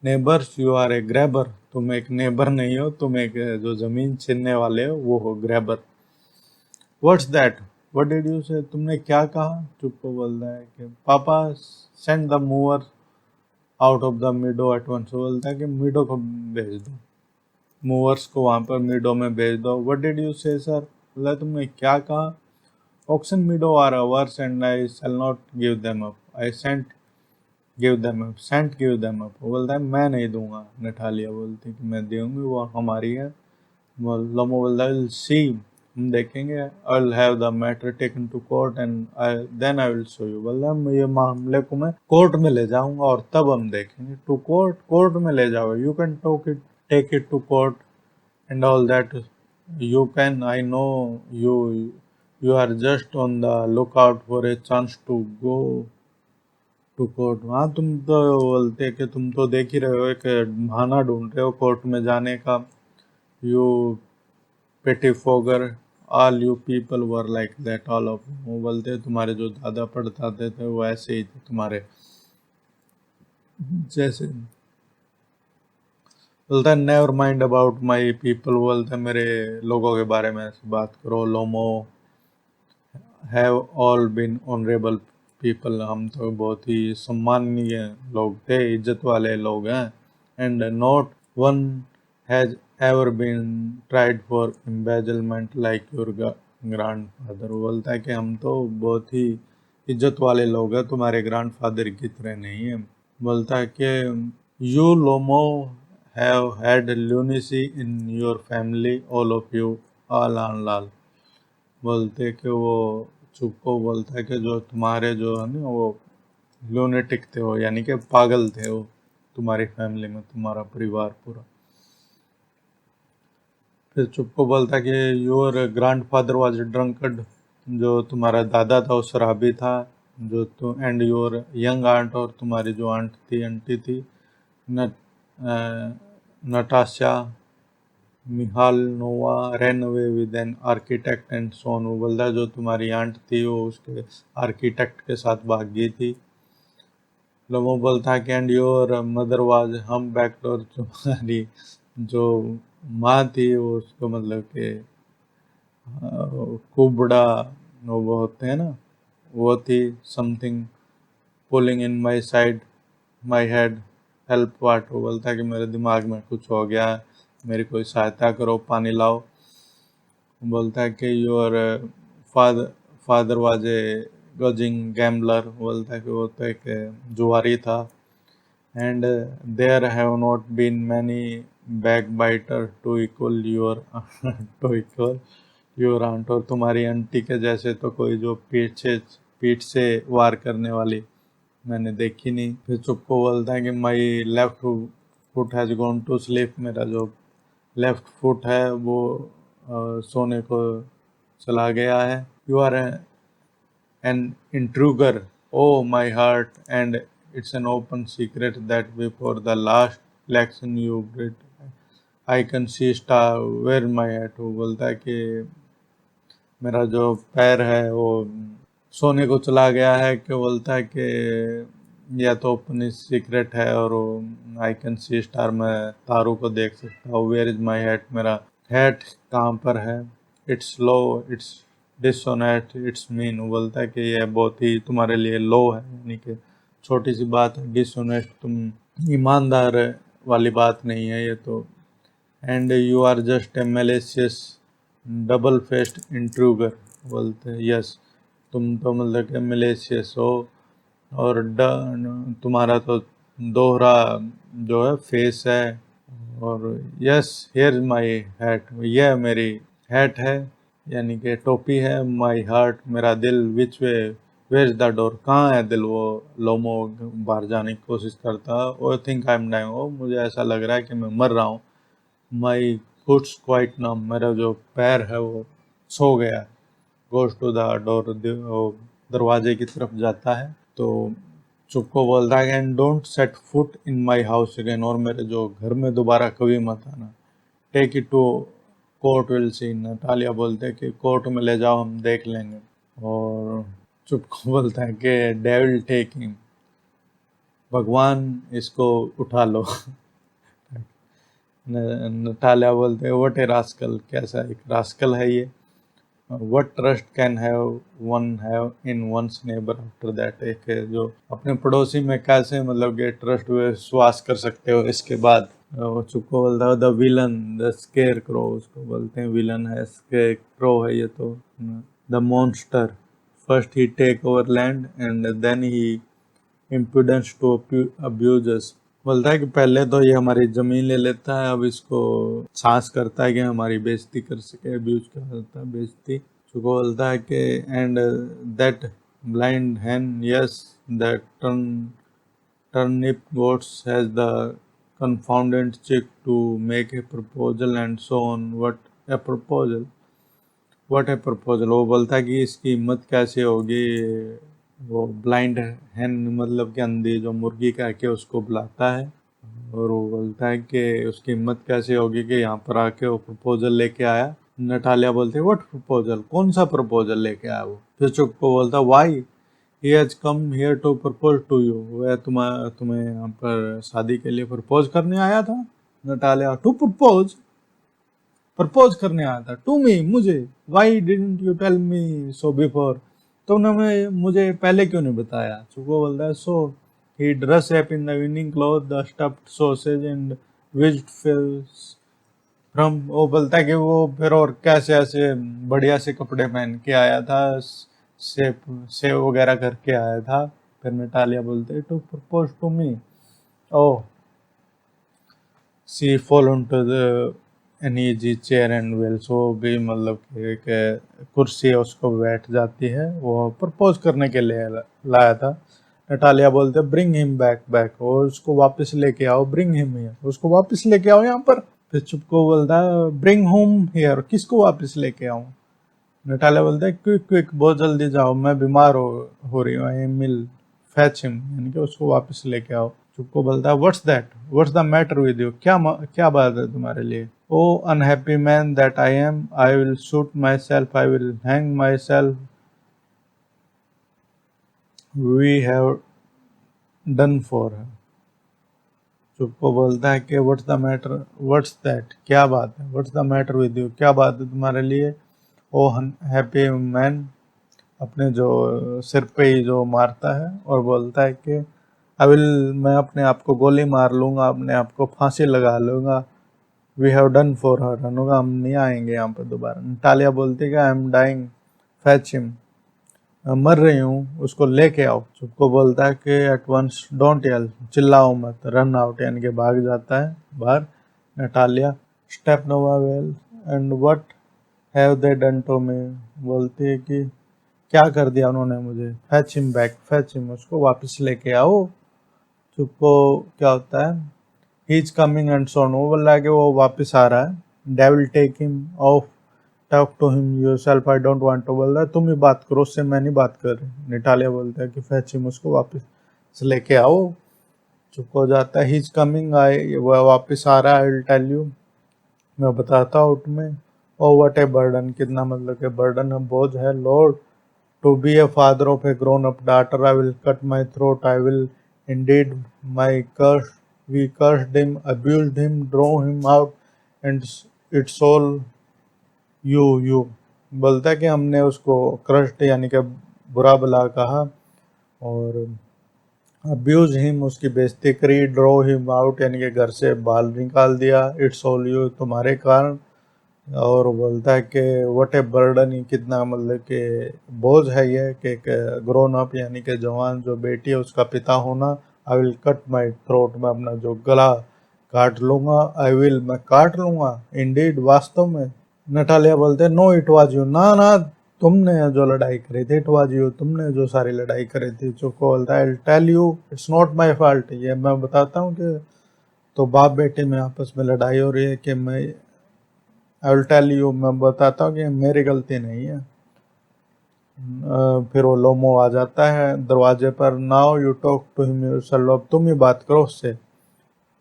neighbours, you are a grabber. तुम एक नेबर नहीं हो, तुम एक जो ज़मीन छीनने वाले हो वो हो grabber. What's that, what did you से, तुमने क्या कहा. चुप को बोलता है कि papa send the mower out of the meadow at once. बोलता है कि मीडो को भेज दो, मूवर्स को वहाँ पर मीडो में भेज दो. What did you say sir, बोला तुमने क्या कहा. Oxen Meadow are ours and I shall not give them up. I shan't give them up, shan't give them up. बोलता है मैं नहीं दूंगा. नटालिया बोलती है कि मैं दूंगी, वो हमारी है. लोमो बोलता है सी, हम देखेंगे. I will have the matter taken to court and then I will show you. बोलता है ये मामले को मैं कोर्ट में ले जाऊंगा और तब हम देखेंगे. टू कोर्ट, कोर्ट में ले जाओ. You can take it to court and all that. You can, I know you are just on the lookout for a chance to go to court. हाँ, तुम तो बोलते कि तुम तो देख ही रहे हो, एक बहाना ढूंढ रहे हो कोर्ट में जाने का. You petty fogger, all you people were like that, all of you. वो बोलते तुम्हारे जो दादा पढ़ताते थे वो ऐसे ही थे तुम्हारे जैसे. बोलता है never mind about my people. बोलता है मेरे लोगों के बारे में ऐसी बात करो. Lomovs have all been honourable people. हम तो बहुत ही सम्माननीय लोग थे, इज्जत वाले लोग हैं. And not one has ever been tried for embezzlement like your grandfather. बोलता है कि हम तो बहुत ही इज्जत वाले लोग हैं, तुम्हारे ग्रैंडफादर की तरह नहीं है. बोलता है कि you लोमो have had lunacy in your family, all of you, all and all. बोलते कि वो चुप को बोलता है कि जो तुम्हारे जो है ना वो लूनेटिक थे, वो यानी कि पागल थे वो तुम्हारी फैमिली में, तुम्हारा परिवार पूरा. फिर चुप को बोलता है कि योर ग्रैंडफादर वाज ड्रंकर्ड. जो तुम्हारा दादा था वो शराबी था. जो तुम एंड योर यंग आंट, और तुम्हारी जो आंटी थी Natasha Mikhailovna ran away with an architect and सोन. वो बोलता है जो तुम्हारी आंट थी वो उसके आर्किटेक्ट के साथ भाग गई थी. लोमो बोलता है कि एंड योर मदर वाज हम बैकडोर. तुम्हारी जो माँ थी वो उसको मतलब कि कुबड़ा वो होते हैं ना, वो थी. Something pulling in my side my head help what. वो बोलता है कि मेरे दिमाग में कुछ हो गया, मेरी कोई सहायता करो, पानी लाओ. बोलता है कि your father was a gauging gambler, बोलता है कि वो तो एक जुआरी था। And there have not been many backbiter to equal your to equal your aunt, और तुम्हारी आंटी के जैसे तो कोई जो पीठ से वार करने वाली मैंने देखी नहीं। फिर चुप्पो बोलता है कि my left foot has gone to sleep, मेरा जो लेफ्ट फुट है वो सोने को चला गया है। You are an intruder, oh my heart, and it's an open secret that before the last election you did, I can see star where my hat। वो बोलता है कि मेरा जो पैर है वो सोने को चला गया है, कि बोलता है कि या तो ओपन सीक्रेट है, और आई कैन सी स्टार, मैं तारों को देख सकता हूँ। वेयर इज माई हैट, मेरा हैट कहाँ पर है। It's low, it's dishonest, it's mean. वो बोलता है कि यह बहुत ही तुम्हारे लिए लो है, यानी कि छोटी सी बात है। डिसऑनेस्ट, तुम ईमानदार वाली बात नहीं है ये तो। And you are just a malicious double faced intriguer, बोलते हैं यस, तुम तो मतलब कि मैलिशियस हो, और तुम्हारा तो दोहरा जो है फेस है। और यस हियर माई हैट, यह मेरी हैट है, यानी कि टोपी है। माई हार्ट, मेरा दिल। विच वे वेयर द डोर, कहाँ है दिल। वो लोमो बाहर जाने की कोशिश करता। ओ थिंक आई एम डाइंग, ओ मुझे ऐसा लग रहा है कि मैं मर रहा हूँ। माई फुट्स क्वाइट नम, मेरा जो पैर है वो सो गया। गोज टू द डोर, दरवाजे की तरफ जाता है। तो चुप्पो बोलता है and don't set foot in my house again, और मेरे जो घर में दोबारा कभी मत आना। Take it to court will see, Natalia बोलते हैं कि कोर्ट में ले जाओ, हम देख लेंगे। और चुप्पो बोलता है कि डेविल टेक हिम, भगवान इसको उठा लो। नटालिया बोलते हैं व्हाट ए रास्कल, कैसा एक रास्कल है ये। What trust can have in one's neighbor after that, एक है जो अपने पड़ोसी में कैसे मतलब कि ट्रस्ट विश्वास कर सकते हो इसके बाद। वो चुप्पो बोलता है the villain the square crow, उसको बोलते हैं विलन है, स्केयर क्रो है ये तो। The monster first he take over land and then he impudence to abuse us, बोलता है कि पहले तो ये हमारी जमीन ले लेता है, अब इसको साहस करता है कि हमारी बेइज्जती कर सके। अब्यूज क्या होता है, बेइज्जती। चुको बोलता है कि and that blind hen, yes that turnip goats has the confounded chick to make a proposal and so on। a proposal what a proposal, वो बोलता है कि इसकी हिम्मत कैसे होगी। वो ब्लाइंड हैन मतलब कि अंधी जो मुर्गी कह के उसको बुलाता है, और वो बोलता है कि उसकी हिम्मत कैसे होगी कि यहाँ पर आके वो प्रपोजल लेके आया। नटालिया बोलते है व्हाट प्रपोजल, कौन सा प्रपोजल लेके आया वो। फिर चुप को बोलता why he has come here to propose to you, वह तुम्हें यहाँ पर शादी के लिए प्रपोज करने आया था। नटालिया टू प्रपोज करने आया था टू मी, मुझे। Why didn't you tell me so before, तुमने मुझे पहले क्यों नहीं बताया। चुको बोलता है so he dress up in the evening cloth the stuffed sausage and wizened fish from, वो बोलता है कि वो फिर और कैसे ऐसे बढ़िया से कपड़े पहन के आया था, सेव वगैरह करके आया था। फिर नटालिया बोलते है to propose to me, oh she fall into the an easy chair and wails, वो भी मतलब कि एक कुर्सी है उसको बैठ जाती है। वो प्रपोज करने के लिए लाया था। नटालिया बोलते ब्रिंग हिम बैक, और उसको वापस लेके आओ। ब्रिंग हिम हियर, उसको वापस लेके आओ यहाँ पर। फिर चुपको बोलता है ब्रिंग होम हियर, किसको वापस लेके आऊँ। नटालिया बोलता है क्विक बहुत जल्दी जाओ, मैं बीमार हो रही हूँ। आई मिल फैच हिम, यानी कि उसको वापस लेके आओ। चुपको बोलता है what's the matter with you, क्या बात है तुम्हारे लिए। O unhappy man that I am, I will shoot myself, I will hang myself, we have done for her. Chubukov बोलता है कि what's the matter, what's that, क्या बात है। What's the matter with you, क्या बात है तुम्हारे लिए। ओ हैप्पी मैन, अपने जो सिर पे ही जो मारता है, और बोलता है कि आई विल, मैं अपने आप को गोली मार लूँगा, अपने आप को फांसी लगा लूँगा। We have done for her, अनुगा हम नहीं आएंगे यहाँ पर दोबारा। नटालिया बोलती है कि I am dying fetch him, मर रही हूँ, उसको लेके आओ। चुपको बोलता है कि एट वंस डोंट येल, चिल्लाओ मत, रन आउट यानी कि भाग जाता है बाहर। Natalia Stepanovna well and what have they done to me, बोलती है कि क्या कर दिया उन्होंने मुझे। Fetch him back, fetch him, उसको वापस लेके आओ। चुपको क्या होता है, ही इज कमिंग एंड सोन, वो बोल रहा है कि वो वापस आ रहा है। Devil take him off, talk to him yourself, I don't want to, बोल रहा है तुम ही बात करो उससे, मैं नहीं बात कर रही। निटालिया बोलता है कि फैच हिम, उसको वापस लेके आओ। चुप हो जाता है। ही इज कमिंग, आई, वह वापस आ रहा है। आई विल टेल यू, मैं बताता हूँ तुम्हें। ओ व्हाट ए बर्डन, कितना मतलब कि बर्डन है, बोझ है। Lord to be a father of a grown-up daughter, I will cut my throat. I will indeed my curse. We cursed him, abused him, drove him out, and it's all you. बोलता है कि हमने उसको crust यानी कि बुरा भला कहा, और अब्यूज हिम, उसकी बेइज्जती करी, ड्रो हिम आउट यानी कि घर से बाहर निकाल दिया, इट्स ऑल यू, तुम्हारे कारण। और बोलता है कि व्हाट ए बर्डन, ही कितना मतलब कि बोझ है ये कि ग्रोन अप यानी कि जवान जो बेटी है उसका पिता होना। I will cut my throat, मैं अपना जो गला काट लूंगा। आई विल, मैं काट लूंगा। इंडीड, वास्तव में। नटालिया बोलते हैं नो इट वाज यू, ना ना तुमने जो लड़ाई करी थी, इट वाज यू, तुमने जो सारी लड़ाई करी थी। चुको बोलता है I tell you it's not my fault, ये मैं बताता हूँ कि तो बाप बेटे में आपस में लड़ाई हो रही है कि मैं, आई विल टेल यू, मैं बताता हूँ कि मेरी गलती नहीं है। फिर वो लोमो आ जाता है दरवाजे पर। Now you talk to him yourself, अब तुम ही बात करो उससे।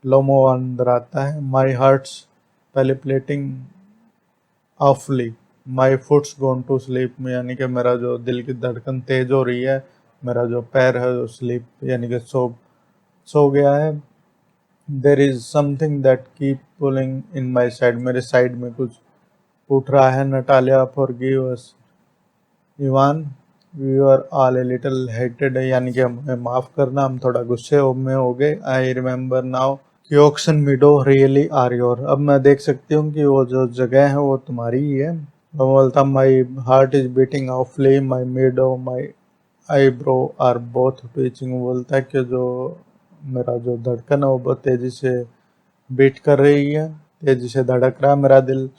लोमो अंदर आता है। My heart's palpitating awfully, my foot's gone to sleep, यानी कि मेरा जो दिल की धड़कन तेज हो रही है, मेरा जो पैर है जो स्लीप यानी कि सो गया है। There is something that keep pulling in my side, मेरे साइड में कुछ उठ रहा है। Natalia forgive us Ivan, we are all a little heated, यानी कि हमें माफ़ करना, हम थोड़ा गुस्से में हो गए। आई रिमेंबर नाउ कि oxen meadow really are your, अब मैं देख सकती हूँ कि वो जो जगह है वो तुम्हारी ही है। वो बोलता my heart is beating awfully, my meadow, my eyebrow are both twitching, बोलता है कि जो मेरा जो धड़कन है वो बहुत तेज़ी से बीट कर रही है, तेज़ी से धड़क रहा है मेरा दिल।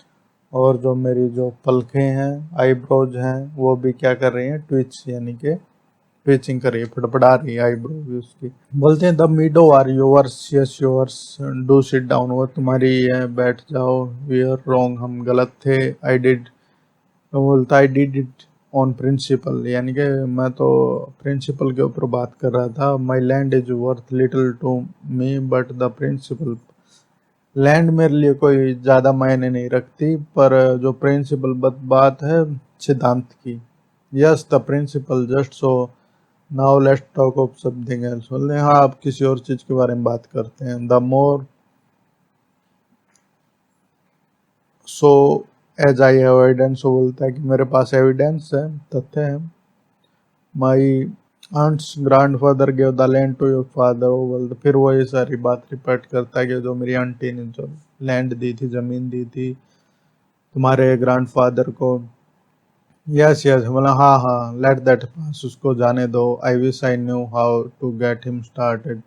और जो मेरी जो पलकें हैं, आईब्रोज हैं, वो भी क्या कर रही हैं, ट्विच यानी कि ट्विचिंग कर रही है, फड़फड़ा रही है आईब्रो भी उसकी। बोलते हैं the meadow are yours, yes yours, do sit down, वो तुम्हारी है, बैठ जाओ। वी आर रॉन्ग, हम गलत थे। आई डिड, बोलता I did it on principle, यानी कि मैं तो प्रिंसिपल के ऊपर बात कर रहा था। My land is worth little to me but the principle, land मेरे लिए कोई ज़्यादा मायने नहीं रखती, पर जो प्रिंसिपल बात है सिद्धांत की। Yes the principle, just so now let's talk of something else, बोलते हैं हाँ आप किसी और चीज़ के बारे में बात करते हैं। The more so as I have evidence, वो बोलता है कि मेरे पास एविडेंस है, तथ्य है। My aunt's grandfather gave the land to your father, वो बोलते फिर वो ये सारी बात रिपीट करता है कि जो मेरी आंटी ने जो लैंड दी थी, ज़मीन दी थी तुम्हारे ग्रैंडफादर को। यस यस, बोला हाँ हाँ, लेट दैट पास, उसको जाने दो। I wish I knew how to get him started,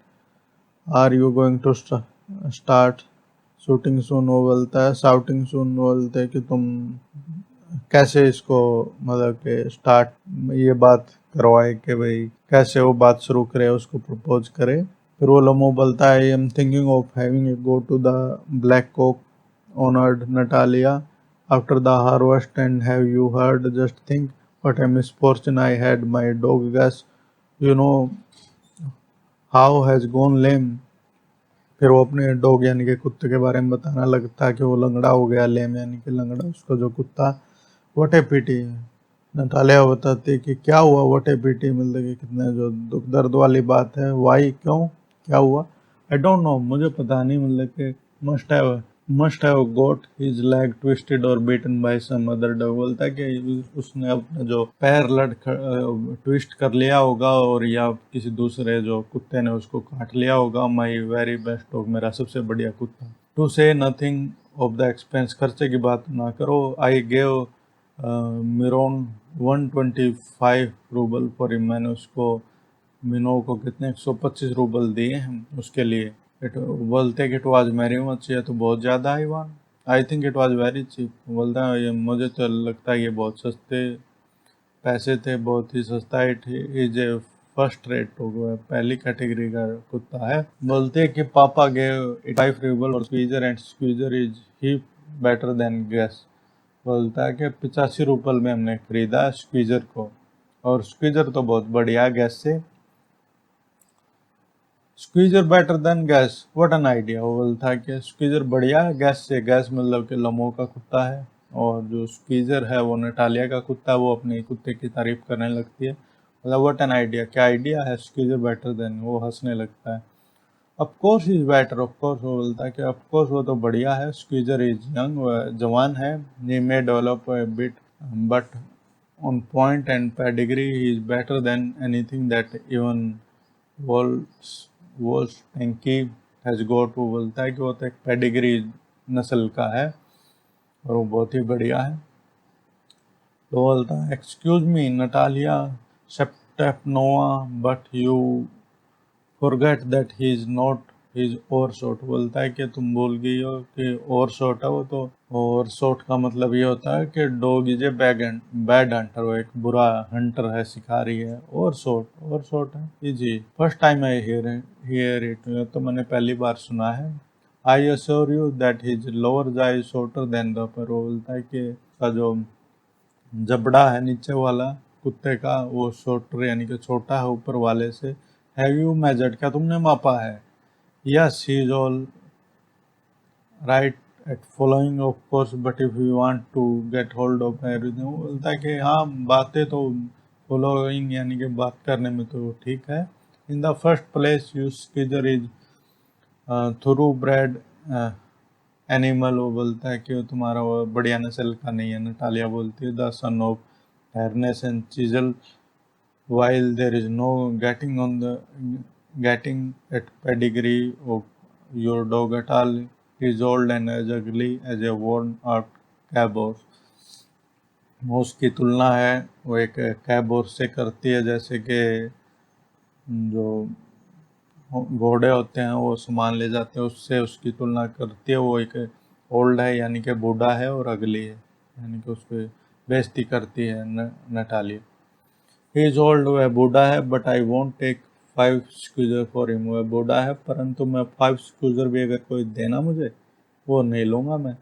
are you going to start shooting soon, वो बोलता है शाउटिंग सून, बोलते हैं कि तुम कैसे इसको मतलब कि स्टार्ट, ये बात करवाए कि भाई कैसे वो बात शुरू करे, उसको प्रपोज करे। फिर वो लोमो बोलता है I am thinking of having a go to the black cock honoured Natalia after the harvest, and have you heard, just think what a misfortune I had, my dog Gus, you know how has gone lame। फिर वो अपने dog यानी कि कुत्ते के बारे में बताना लगता है कि वो लंगड़ा हो गया, लेम यानी कि लंगड़ा, उसका जो कुत्ता। व्हाट ए पिटी, नटालिया बताती कि क्या हुआ, व्हाट ए पिटी, मतलब कि कितने जो दुख दर्द वाली बात है। वाई, क्यों, क्या हुआ। आई डोंट नो, मुझे पता नहीं, मतलब कि must have got his leg twisted or beaten by some other dog, बोलता है कि उसने अपना जो पैर ट्विस्ट कर लिया होगा और या किसी दूसरे जो कुत्ते ने उसको काट लिया होगा। माई वेरी बेस्ट डॉग, मेरा सबसे बढ़िया कुत्ता। टू से नथिंग ऑफ द एक्सपेंस, खर्चे की बात ना करो। I gave Miron 125 rouble for him, मैंने उसको मिनो को कितने 125 रूबल दिए हैं उसके लिए। इट बोलते कि इट वॉज वेरी मच, ये तो बहुत ज़्यादा है one, I think it was very cheap. बोलता है ये मुझे तो लगता है ये बहुत सस्ते पैसे थे, बहुत ही सस्ता। It is a first rate हो गया, पहली कैटेगरी का कुत्ता है। बोलते हैं कि पापा गेव इट 5 रूबल और squeezer and squeezer is he better than gas. बोलता है कि 85 रूपल में हमने खरीदा स्क्वीजर को, और स्क्वीजर तो बहुत बढ़िया गैस से। Squeezer better than gas, what an idea. वो बोलता है कि स्क्वीजर बढ़िया है गैस से। गैस मतलब कि लमो का कुत्ता है, और जो स्क्वीजर है वो नटालिया का कुत्ता है। वो अपने कुत्ते की तारीफ करने लगती है, मतलब व्हाट एन आइडिया, क्या आइडिया है, स्क्वीजर बेटर देन। वो हंसने लगता है। Of course is better, of course. वो बोलता है कि ऑफ कोर्स वो तो बढ़िया है। स्क्वीजर इज यंग, जवान है। He may develop a bit but on point and pedigree he is better than anything that even वॉल्स वॉल्स टैंकी हैज गॉट। वो बोलता है कि वो तो एक पेडिग्री नस्ल का है और वो बहुत ही बढ़िया है। तो बोलता है excuse me Natalya Stepanovna, but you forget that he is not, he is overshot. बोलता है कि तुम भूल गई हो कि ओवरशॉट है वो। तो ओवरशॉट का मतलब ये होता है कि dog is a bad Hunter, वो एक बुरा हंटर है, शिकारी है। ओवरशॉट, ओवरशॉट है जी, first time I hear it, तो मैंने पहली बार सुना है। I assure you that his lower jaw is shorter than the upper. वो बोलता है कि का जो जबड़ा है नीचे वाला कुत्ते का वो शॉर्टर यानी कि छोटा है ऊपर वाले से। हैव यू मेजर्ड, क्या तुमने मापा है? Yes he is all right at following of course but if you want to get hold of everything. वो बोलता है कि हाँ बातें तो फॉलोइंग यानी कि बात करने में तो ठीक है। In the first place you स्कीजर is through bread animal. वो बोलता है कि वो तुम्हारा वो बढ़िया नस्ल का नहीं है। नटालिया बोलती है the son of fairness and chisel, while there is no getting at pedigree of your dog at all. He is old and as ugly as a worn out cab horse। वो उसकी तुलना है वो एक cab horse से करती है, जैसे कि जो घोड़े होते हैं वो सामान ले जाते हैं उससे उसकी तुलना करती है। वो एक ओल्ड है यानी कि बूढ़ा है, और अगली है यानी कि उसकी बेइज्जती करती है नटाली। ही इज ओल्ड, वह बूढ़ा है, but I won't take 5 Squeezer for him. वह बूढ़ा है परंतु मैं 5 स्क्यूजर भी अगर कोई देना मुझे वो नहीं लूँगा मैं।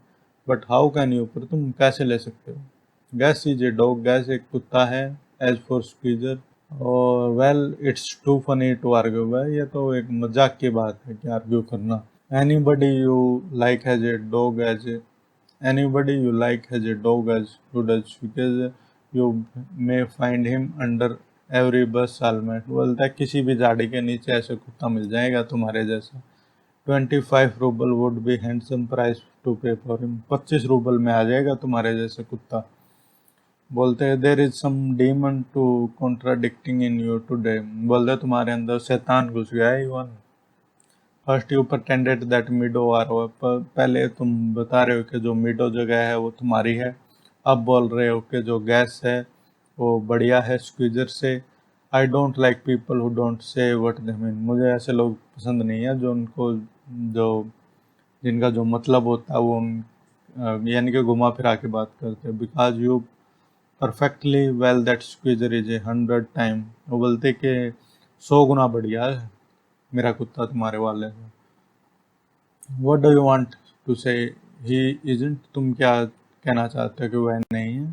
बट हाउ कैन यू, पर तुम कैसे ले सकते हो? Guess is a dog, Guess एक कुत्ता है। एज फॉर स्क्यूजर, और well it's too funny to argue. भाई ये तो एक मजाक की बात है कि आर्ग्यू करना। Anybody you like has a dog as a anybody you like has a dog as good as, because you may find him under every bus helmet। बोलता है किसी भी गाड़ी के नीचे ऐसे कुत्ता मिल जाएगा तुम्हारे जैसा। 25 rouble would be handsome price to pay for him. 25 rouble में आ जाएगा तुम्हारे जैसे कुत्ता। बोलते हैं there is some demon to contradicting in you today. बोलते तुम्हारे अंदर शैतान घुस गया है even. First you pretended that meadow are, पहले तुम बता रहे हो कि जो मिडो जगह है वो तुम्हारी है। अब बोल रहे हो कि जो गैस है वो बढ़िया है स्क्वीजर से। I don't like people who don't say what they mean. मुझे ऐसे लोग पसंद नहीं है जो उनको जो जिनका जो मतलब होता है वो यानी कि घुमा फिरा के बात करते हैं। Because you perfectly well that squeezer is a 100 time. वो बोलते कि 100 गुना बढ़िया है मेरा कुत्ता तुम्हारे वाले से। What do you want to say he isn't? तुम क्या कहना चाहते हो कि वह नहीं है?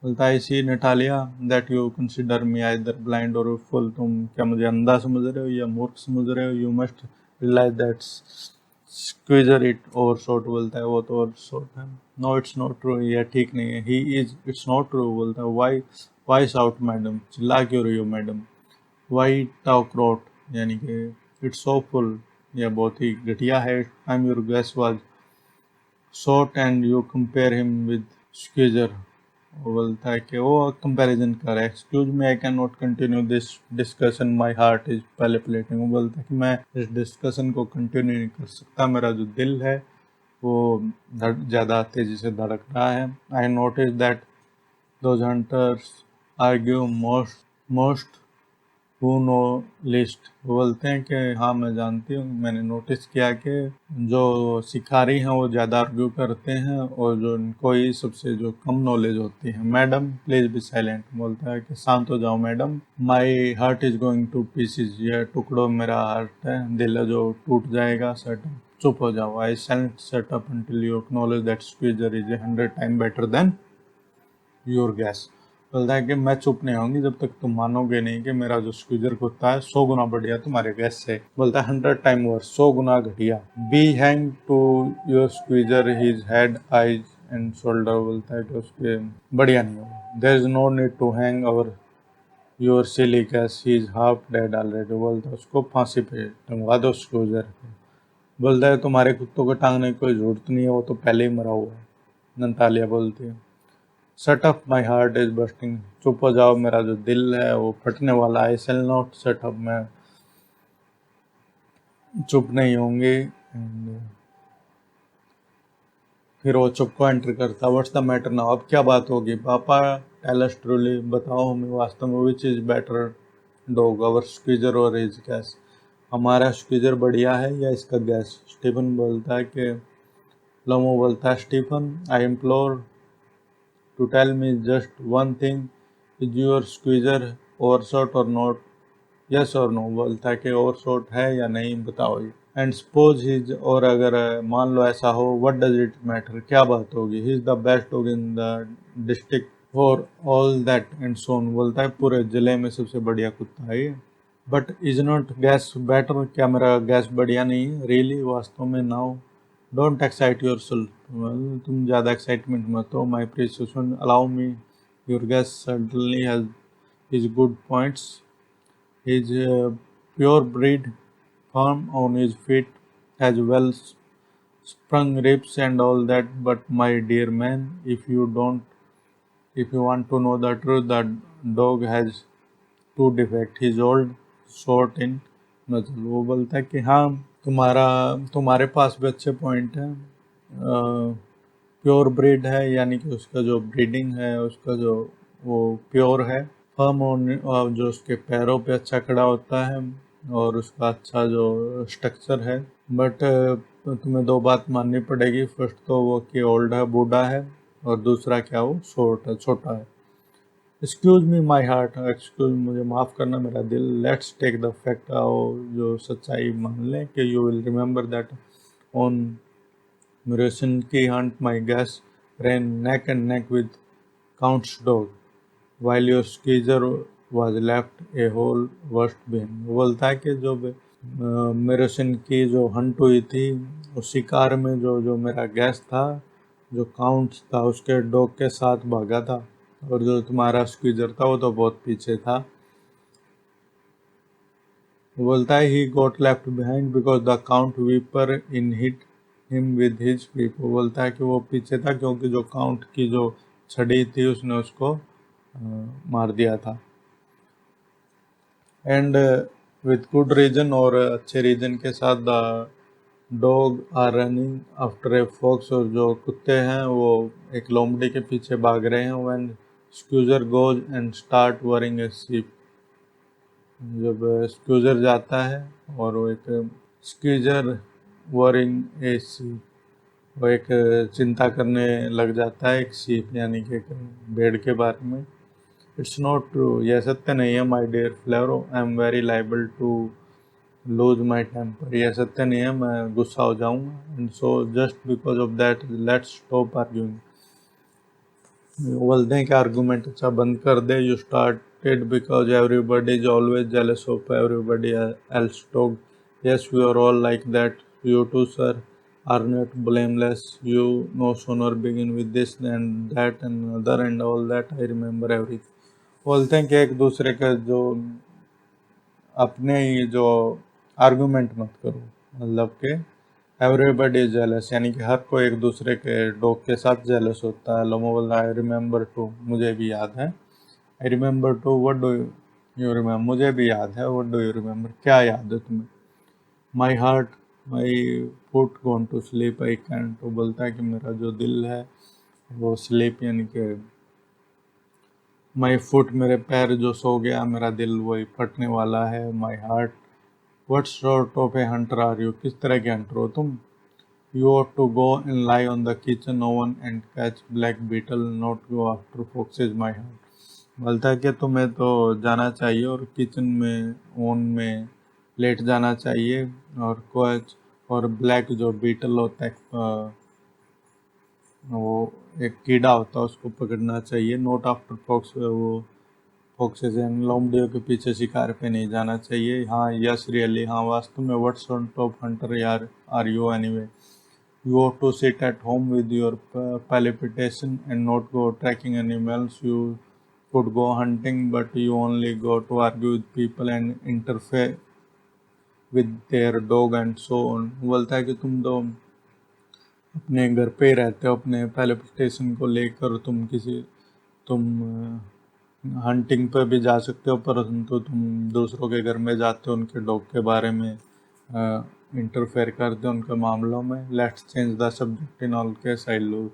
बोलता है see Natalya that you consider me either blind or fool. तुम क्या मुझे अंधा समझ रहे हो या मूर्ख समझ रहे हो? You must realise that Squeezer it over shot. बोलता है वो तो ओवर शॉट है। नो इट्स नॉट ट्रू, यह ठीक नहीं है। He is it's not true. बोलता है वाई शाउट मैडम, चिल्ला क्यों रही हो मैडम? वाई टॉक रॉट, यानी कि इट्स ऑफुल, यह बहुत ही घटिया है। Time your Guess was short and you compare him with Squeezer. वो बोलता है कि वो कंपैरिजन कर है। Excuse me I can not continue this discussion, my heart is palpitating. वो बोलता है कि मैं इस डिस्कशन को कंटिन्यू नहीं कर सकता, मेरा जो दिल है वो ज़्यादा तेज़ी से धड़क रहा है। I notice that Those hunters argue most who know list बोलते हैं कि हाँ मैं जानती हूँ, मैंने नोटिस किया कि जो शिकारी हैं वो ज़्यादा आर्ग्यू करते हैं और जो इनको ही सबसे जो कम नॉलेज होती है। मैडम प्लीज बी साइलेंट, बोलता है कि शांत हो जाओ madam. My heart is going to pieces, यह टुकड़ों मेरा हार्ट है, दिल है जो टूट जाएगा। शट अप, चुप हो जाओ। I shan't shut up until you acknowledge that squeezer is 100 times better than your gas. बोलता है कि मैं चुप नहीं होंगी जब तक तुम मानोगे नहीं कि मेरा जो स्क्वीजर कुत्ता है 100 गुना बढ़िया तुम्हारे गैस से। बोलता है 100 टाइम वर्स, 100 गुना घटिया। Be hang to your Squeezer his head eyes and shoulder, बोलता है कि उसके बढ़िया नहीं हो। There is no need to hang our your silly Guess, he is half dead already. बोलता है उसको फांसी पे टंगवा दो स्क्वीजर को। बोलता है तुम्हारे कुत्तों को टांगने की कोई जरूरत नहीं है, वो तो पहले ही मरा हुआ है। नतालिया बोलती है shut up my heart is bursting, चुप हो जाओ मेरा जो दिल है वो फटने वाला है। आई शैल नॉट शट अप, मैं चुप नहीं होंगी। फिर वो चुप को एंटर करता। व्हाट्स द मैटर नाउ, अब क्या बात होगी पापा? टेल अस ट्रूली, बताओ हमें वास्तव में। Which is better dog, our squeezer और हिज गैस, हमारा स्क्वीजर बढ़िया है या इसका गैस? स्टीफन बोलता है कि लोमो बोलता है Stephen I implore to tell me just one thing, is your squeezer overshot or not? Yes or no, बोलता है कि ओवरशॉट है या नहीं, बताओ ये। एंड सपोज हिज, और अगर मान लो ऐसा हो, व्हाट डज इट मैटर, क्या बात होगी? He is the best dog in the district for all that and so on, बोलता है पूरे जिले में सबसे बढ़िया कुत्ता है ये। But is not Guess better, क्या मेरा गैस बढ़िया नहीं है? रियली, वास्तव में? Now don't excite yourself, तुम ज़्यादा एक्साइटमेंट मत हो। My precious one, allow me, your Guess certainly has his good points, his pure breed, firm on his feet, has well sprung ribs and all that. But my dear man, if you want to know the truth, the dog has two defects. He's old, short in muzzle. वो बोलता है कि हाँ तुम्हारे पास भी अच्छे point हैं। Pure breed है, यानी कि उसका जो ब्रीडिंग है उसका जो वो प्योर है। फर्म जो उसके पैरों पे अच्छा खड़ा होता है और उसका अच्छा जो स्ट्रक्चर है। बट तुम्हें दो बात माननी पड़ेगी। फर्स्ट तो वो कि ओल्ड है, बूढ़ा है, और दूसरा क्या, वो शॉर्ट है, छोटा है। Excuse me my heart, excuse, मुझे माफ़ करना मेरा दिल। लेट्स टेक द फैक्ट, आओ जो सच्चाई मान लें कि you will remember that on Murasaki hunt my guess ran neck and neck with Count's dog, while your skeezer was left a whole worst behind। वो बोलता है कि जो मेरेसन की जो हंट हुई थी उस शिकार में जो जो मेरा गैस था, जो काउंट था, उसके डॉग के साथ भागा था, और जो तुम्हारा स्क्वीजर था वो तो बहुत पीछे था। वो बोलता है he got left behind because the count whipper in hit him with his whip. वो बोलता है कि वो पीछे था क्योंकि जो काउंट की जो छड़ी थी उसने उसको मार दिया था। एंड विद गुड रीजन, और अच्छे रीजन के साथ, the dog are running after a fox, और जो कुत्ते हैं वो एक लोमड़ी के पीछे भाग रहे हैं। When Squeezer goes and start worrying a sheep, जब स्क्यूजर जाता है और वो एक स्क्यूजर वरिंग ए शीप, वो एक चिंता करने लग जाता है एक शीप यानी कि एक भेड़ के बारे में। इट्स नॉट ट्रू, यह सत्य नहीं है। माई डियर फ्लेवरो, I am very liable to lose my temper, यह सत्य नहीं है, मैं गुस्सा हो जाऊंगा। And so just because of that let's stop arguing, बोलते हैं कि आर्गूमेंट अच्छा बंद कर दे। You started because everybody is always jealous of everybody else dog, yes we are all like that, you too sir are not blameless. You no sooner begin with this than that and other and all that. I remember everything. बोलते हैं कि एक दूसरे का जो अपने ही जो argument मत करो, मतलब कि एवरीबडी इज जेलस, यानी कि हर कोई एक दूसरे के डॉग के साथ जेलस होता है। लोमो बोला आई रिमेंबर टू, मुझे भी याद है। I remember too, what do you remember, मुझे भी याद है। व्हाट डू यू रिमेंबर, क्या याद है तुम्हें? My heart, my foot gone to sleep, I can't, तो बोलता है कि मेरा जो दिल है वो स्लीप यानी कि माई फुट मेरे पैर जो सो गया, मेरा दिल वही फटने वाला है। My heart what sort of a hunter are you, किस तरह के हंटर हो तुम। You ought to go and lie on the kitchen oven and catch black beetle, not go after foxes, my heart। बोलता है कि तुम्हें तो जाना चाहिए और किचन में ओवन में लेट जाना चाहिए और कोच और ब्लैक जो बीटल होता है वो एक कीड़ा होता है उसको पकड़ना चाहिए। नोट आफ्टर फॉक्स, वो फॉक्सेस एंड लोमड़ियों के पीछे शिकार पे नहीं जाना चाहिए। हाँ यस रियली, हाँ वास्तव में। व्हाट सॉर्ट ऑफ हंटर यार are you anyway. You ought to sit at home with your palpitation and not go tracking animals. You could go hunting, but you only go to argue with people and interfere with their dog and so on। बोलता है कि तुम तो अपने घर पे ही रहते हो अपने पैलिपिटेशन को लेकर, तुम हंटिंग पे भी जा सकते हो, परंतु तुम दूसरों के घर में जाते हो, उनके डॉग के बारे में इंटरफेयर करते हो उनके मामलों में। Let's change the subject in all case I lose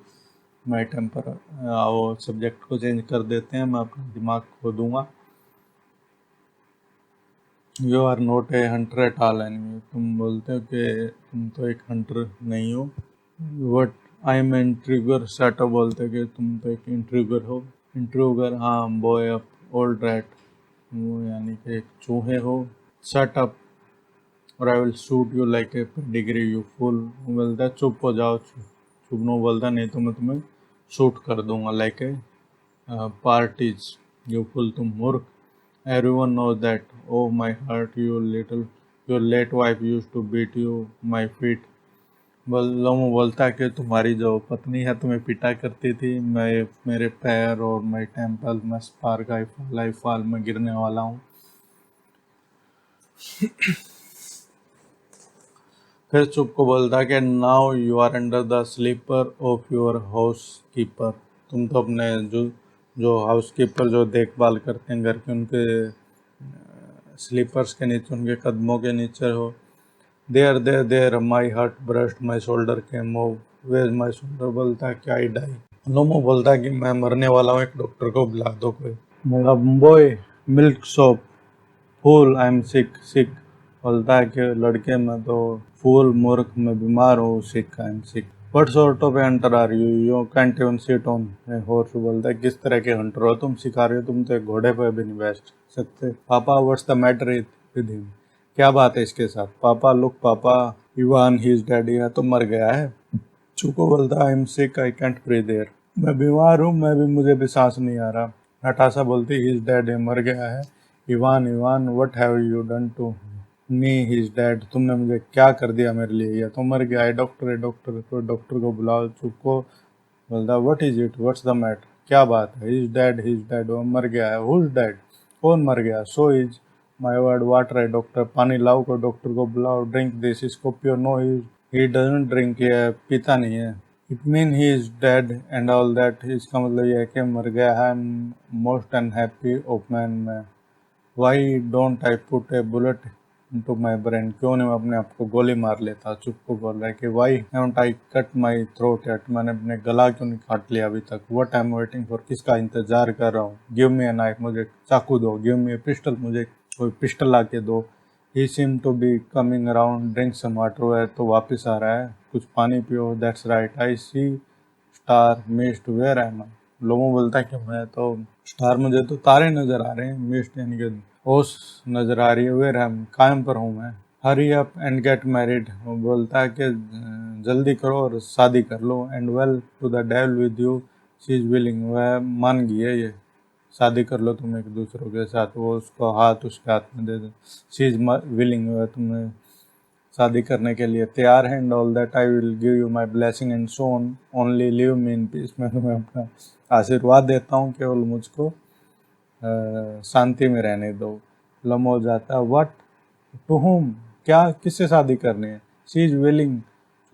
my temper. आओ सब्जेक्ट को चेंज कर देते हैं, मैं अपना दिमाग खो दूंगा। You are not a hunter at all anyway, तुम बोलते हो कि तुम तो एक हंटर नहीं हो। वट आई एम इंट्रीगर, सेटअप बोलते हैं कि तुम तो एक इंट्रीगर हो। इंट्रूगर, हाँ बॉय अप ओल्ड रैट, वो यानी कि एक चूहे हो। शट अप और आई will shoot you like a degree you full. बोलता है चुप हो जाओ, चुप नो बोलता नहीं तो मैं तुम्हें शूट कर दूंगा like a partridge you fool, तुम मूर्ख। Everyone know that oh my heart you little, your late wife used to beat you my feet. Lomov बोलता है कि तुम्हारी जो पत्नी है तुम्हें पिटा करती थी, मैं मेरे पैर और माई टेम्पल में स्पार्क आई फॉल में गिरने वाला हूँ। फिर चुप को बोलता है कि now you are under the slipper of your house keeper. तुम तो अपने जो जो हाउस कीपर जो देखभाल करते हैं घर के, उनके स्लीपर्स के नीचे, उनके कदमों के नीचे हो। There my heart burst my shoulder के मूव वेज माई शोल्डर। बोलता है कि आई डाई। लोमो बोलता है कि मैं मरने वाला हूँ, एक डॉक्टर को बुला दो कोई। मेरा boy milksop fool I am sick sick. बोलता है कि लड़के मैं तो फूल मूर्ख मैं बीमार हूँ, sick I am sick. What sort of hunter are you, you can't even sit on a horse. बोलता है किस तरह के हंटर हो तुम, शिकारी हो तुम तो एक घोड़े पर भी नहीं बैठ सकते। पापा what's the matter with him, क्या बात है इसके साथ। पापा लुक पापा, इवान ही इज डेड, यह तो मर गया है। चूको बोलता I am sick I can't breathe air, मैं बीमार हूँ मैं भी, मुझे भी सांस नहीं आ रहा। नटासा बोलती ही इज डेड, मर गया है। Ivan Ivan what have you done to me, he is dead, तुमने मुझे क्या कर दिया मेरे लिए, यह तो मर गया है। डॉक्टर है डॉक्टर, तो डॉक्टर को बुलाओ। चुको बोलता what is it what's the matter, क्या बात है। ही इज डेड, वो मर गया है। हु इज डेड, कौन मर गया। So is my word water है डॉक्टर, पानी लाओ को डॉक्टर को बुलाओ। ड्रिंक दिस, इसको पियो। नो ही डजंट ड्रिंक, ये पीता नहीं है। It mean he is dead and all that, इसका मतलब यह है कि मर गया है। मोस्ट अनहैप्पी ऑफ मैन मैं, why don't I put A bullet into my brain, क्यों नहीं मैं अपने आप को गोली मार लेता। चुप को बोल रहा है कि why haven't I cut my throat at, मैंने अपने गला क्यों नहीं काट लिया अभी तक। What I am waiting for, किसका इंतजार कर रहा हूँ। गिव मी ए नाइफ, मुझे चाकू दो। गिव मी ए पिस्टल, मुझे कोई पिस्टल ला के दो। He seem to be coming around, drink some water, है तो वापस आ रहा है, कुछ पानी पियो। That's right I see star mist where am I. लोगों बोलता है कि मैं तो स्टार, मुझे तो तारे नजर आ रहे हैं। मिस्ट यानी कि ओस नजर आ रही है। वेयर एम, कायम पर हूँ मैं। Hurry up and get married, वो बोलता है कि जल्दी करो और शादी कर लो। And well to the devil with you, she is willing, वह मान गई है ये, शादी कर लो तुम एक दूसरों के साथ। वो उसको हाथ उसके हाथ में दे दे। शी इज विलिंग, वह तुम्हें शादी करने के लिए तैयार है। And all that I will give you my blessing and so on, only live me in peace, मैं तुम्हें अपना आशीर्वाद देता हूँ, केवल मुझको शांति में रहने दो। लम हो जाता है व्हाट टू हुम, क्या किससे शादी करनी है। शी इज विलिंग,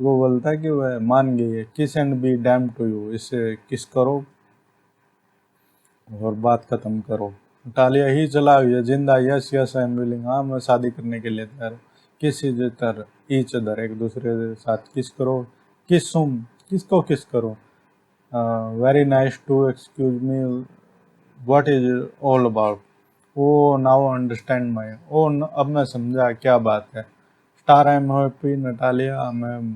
वो बोलता है कि वह मान गई है। Kiss and be damn to you, इससे किस करो और बात खत्म करो। टालिया ही चला, ये जिंदा, yes yes I am willing, हाँ मैं शादी करने के लिए तैयार हूँ। किस इधर ईच अदर, एक दूसरे के साथ किस करो। किस सुम, किसको किस करो। Very nice to excuse me, what is all about. Oh now understand my. ओ अब मैं समझा क्या बात है। Star I am happy Natalia, मैं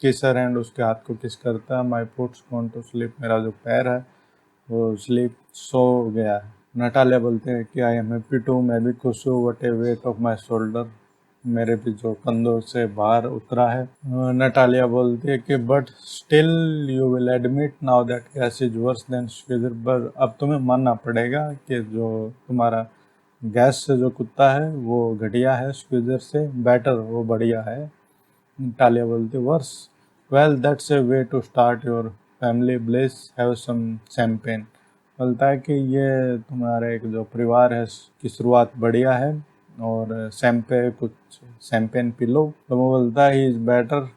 किस हर हैंड, उसके हाथ को किस करता। My foot's gone to sleep, मेरा जो पैर है वो स्लीप सो गया है। नटालिया बोलते हैं कि आई एम हैप्पी टू, मैं भी खुश हूँ। What A weight of my shoulder, मेरे भी जो कंधों से भार उतरा है। नटालिया बोलती है कि but still you will admit now that gas is worse than squeezer, पर अब तुम्हें मानना पड़ेगा कि जो तुम्हारा गैस से जो कुत्ता है वो घटिया है, स्क्वीजर से बेटर, वो बढ़िया है। नटालिया बोलती है worse, well that's a way to start your family bless, have some champagne. बोलता है कि ये तुम्हारे एक जो परिवार है की शुरुआत बढ़िया है, और शैम्पे कुछ शैम्पेन पी लो। तो वो बोलता है ही इज बेटर,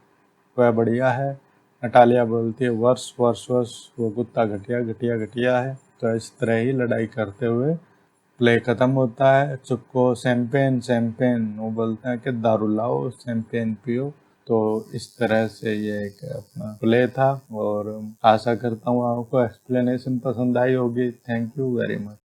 वह बढ़िया है। नटालिया बोलती है वर्स वर्स वर्स, वो कुत्ता घटिया घटिया घटिया है। तो इस तरह ही लड़ाई करते हुए प्ले खत्म होता है। चुपको शैम्पेन शैम्पेन, वो बोलते हैं कि दारू लाओ, शैम्पेन पियो। तो इस तरह से ये एक अपना प्ले था, और आशा करता हूँ आपको एक्सप्लेनेशन पसंद आई होगी। Thank you very much.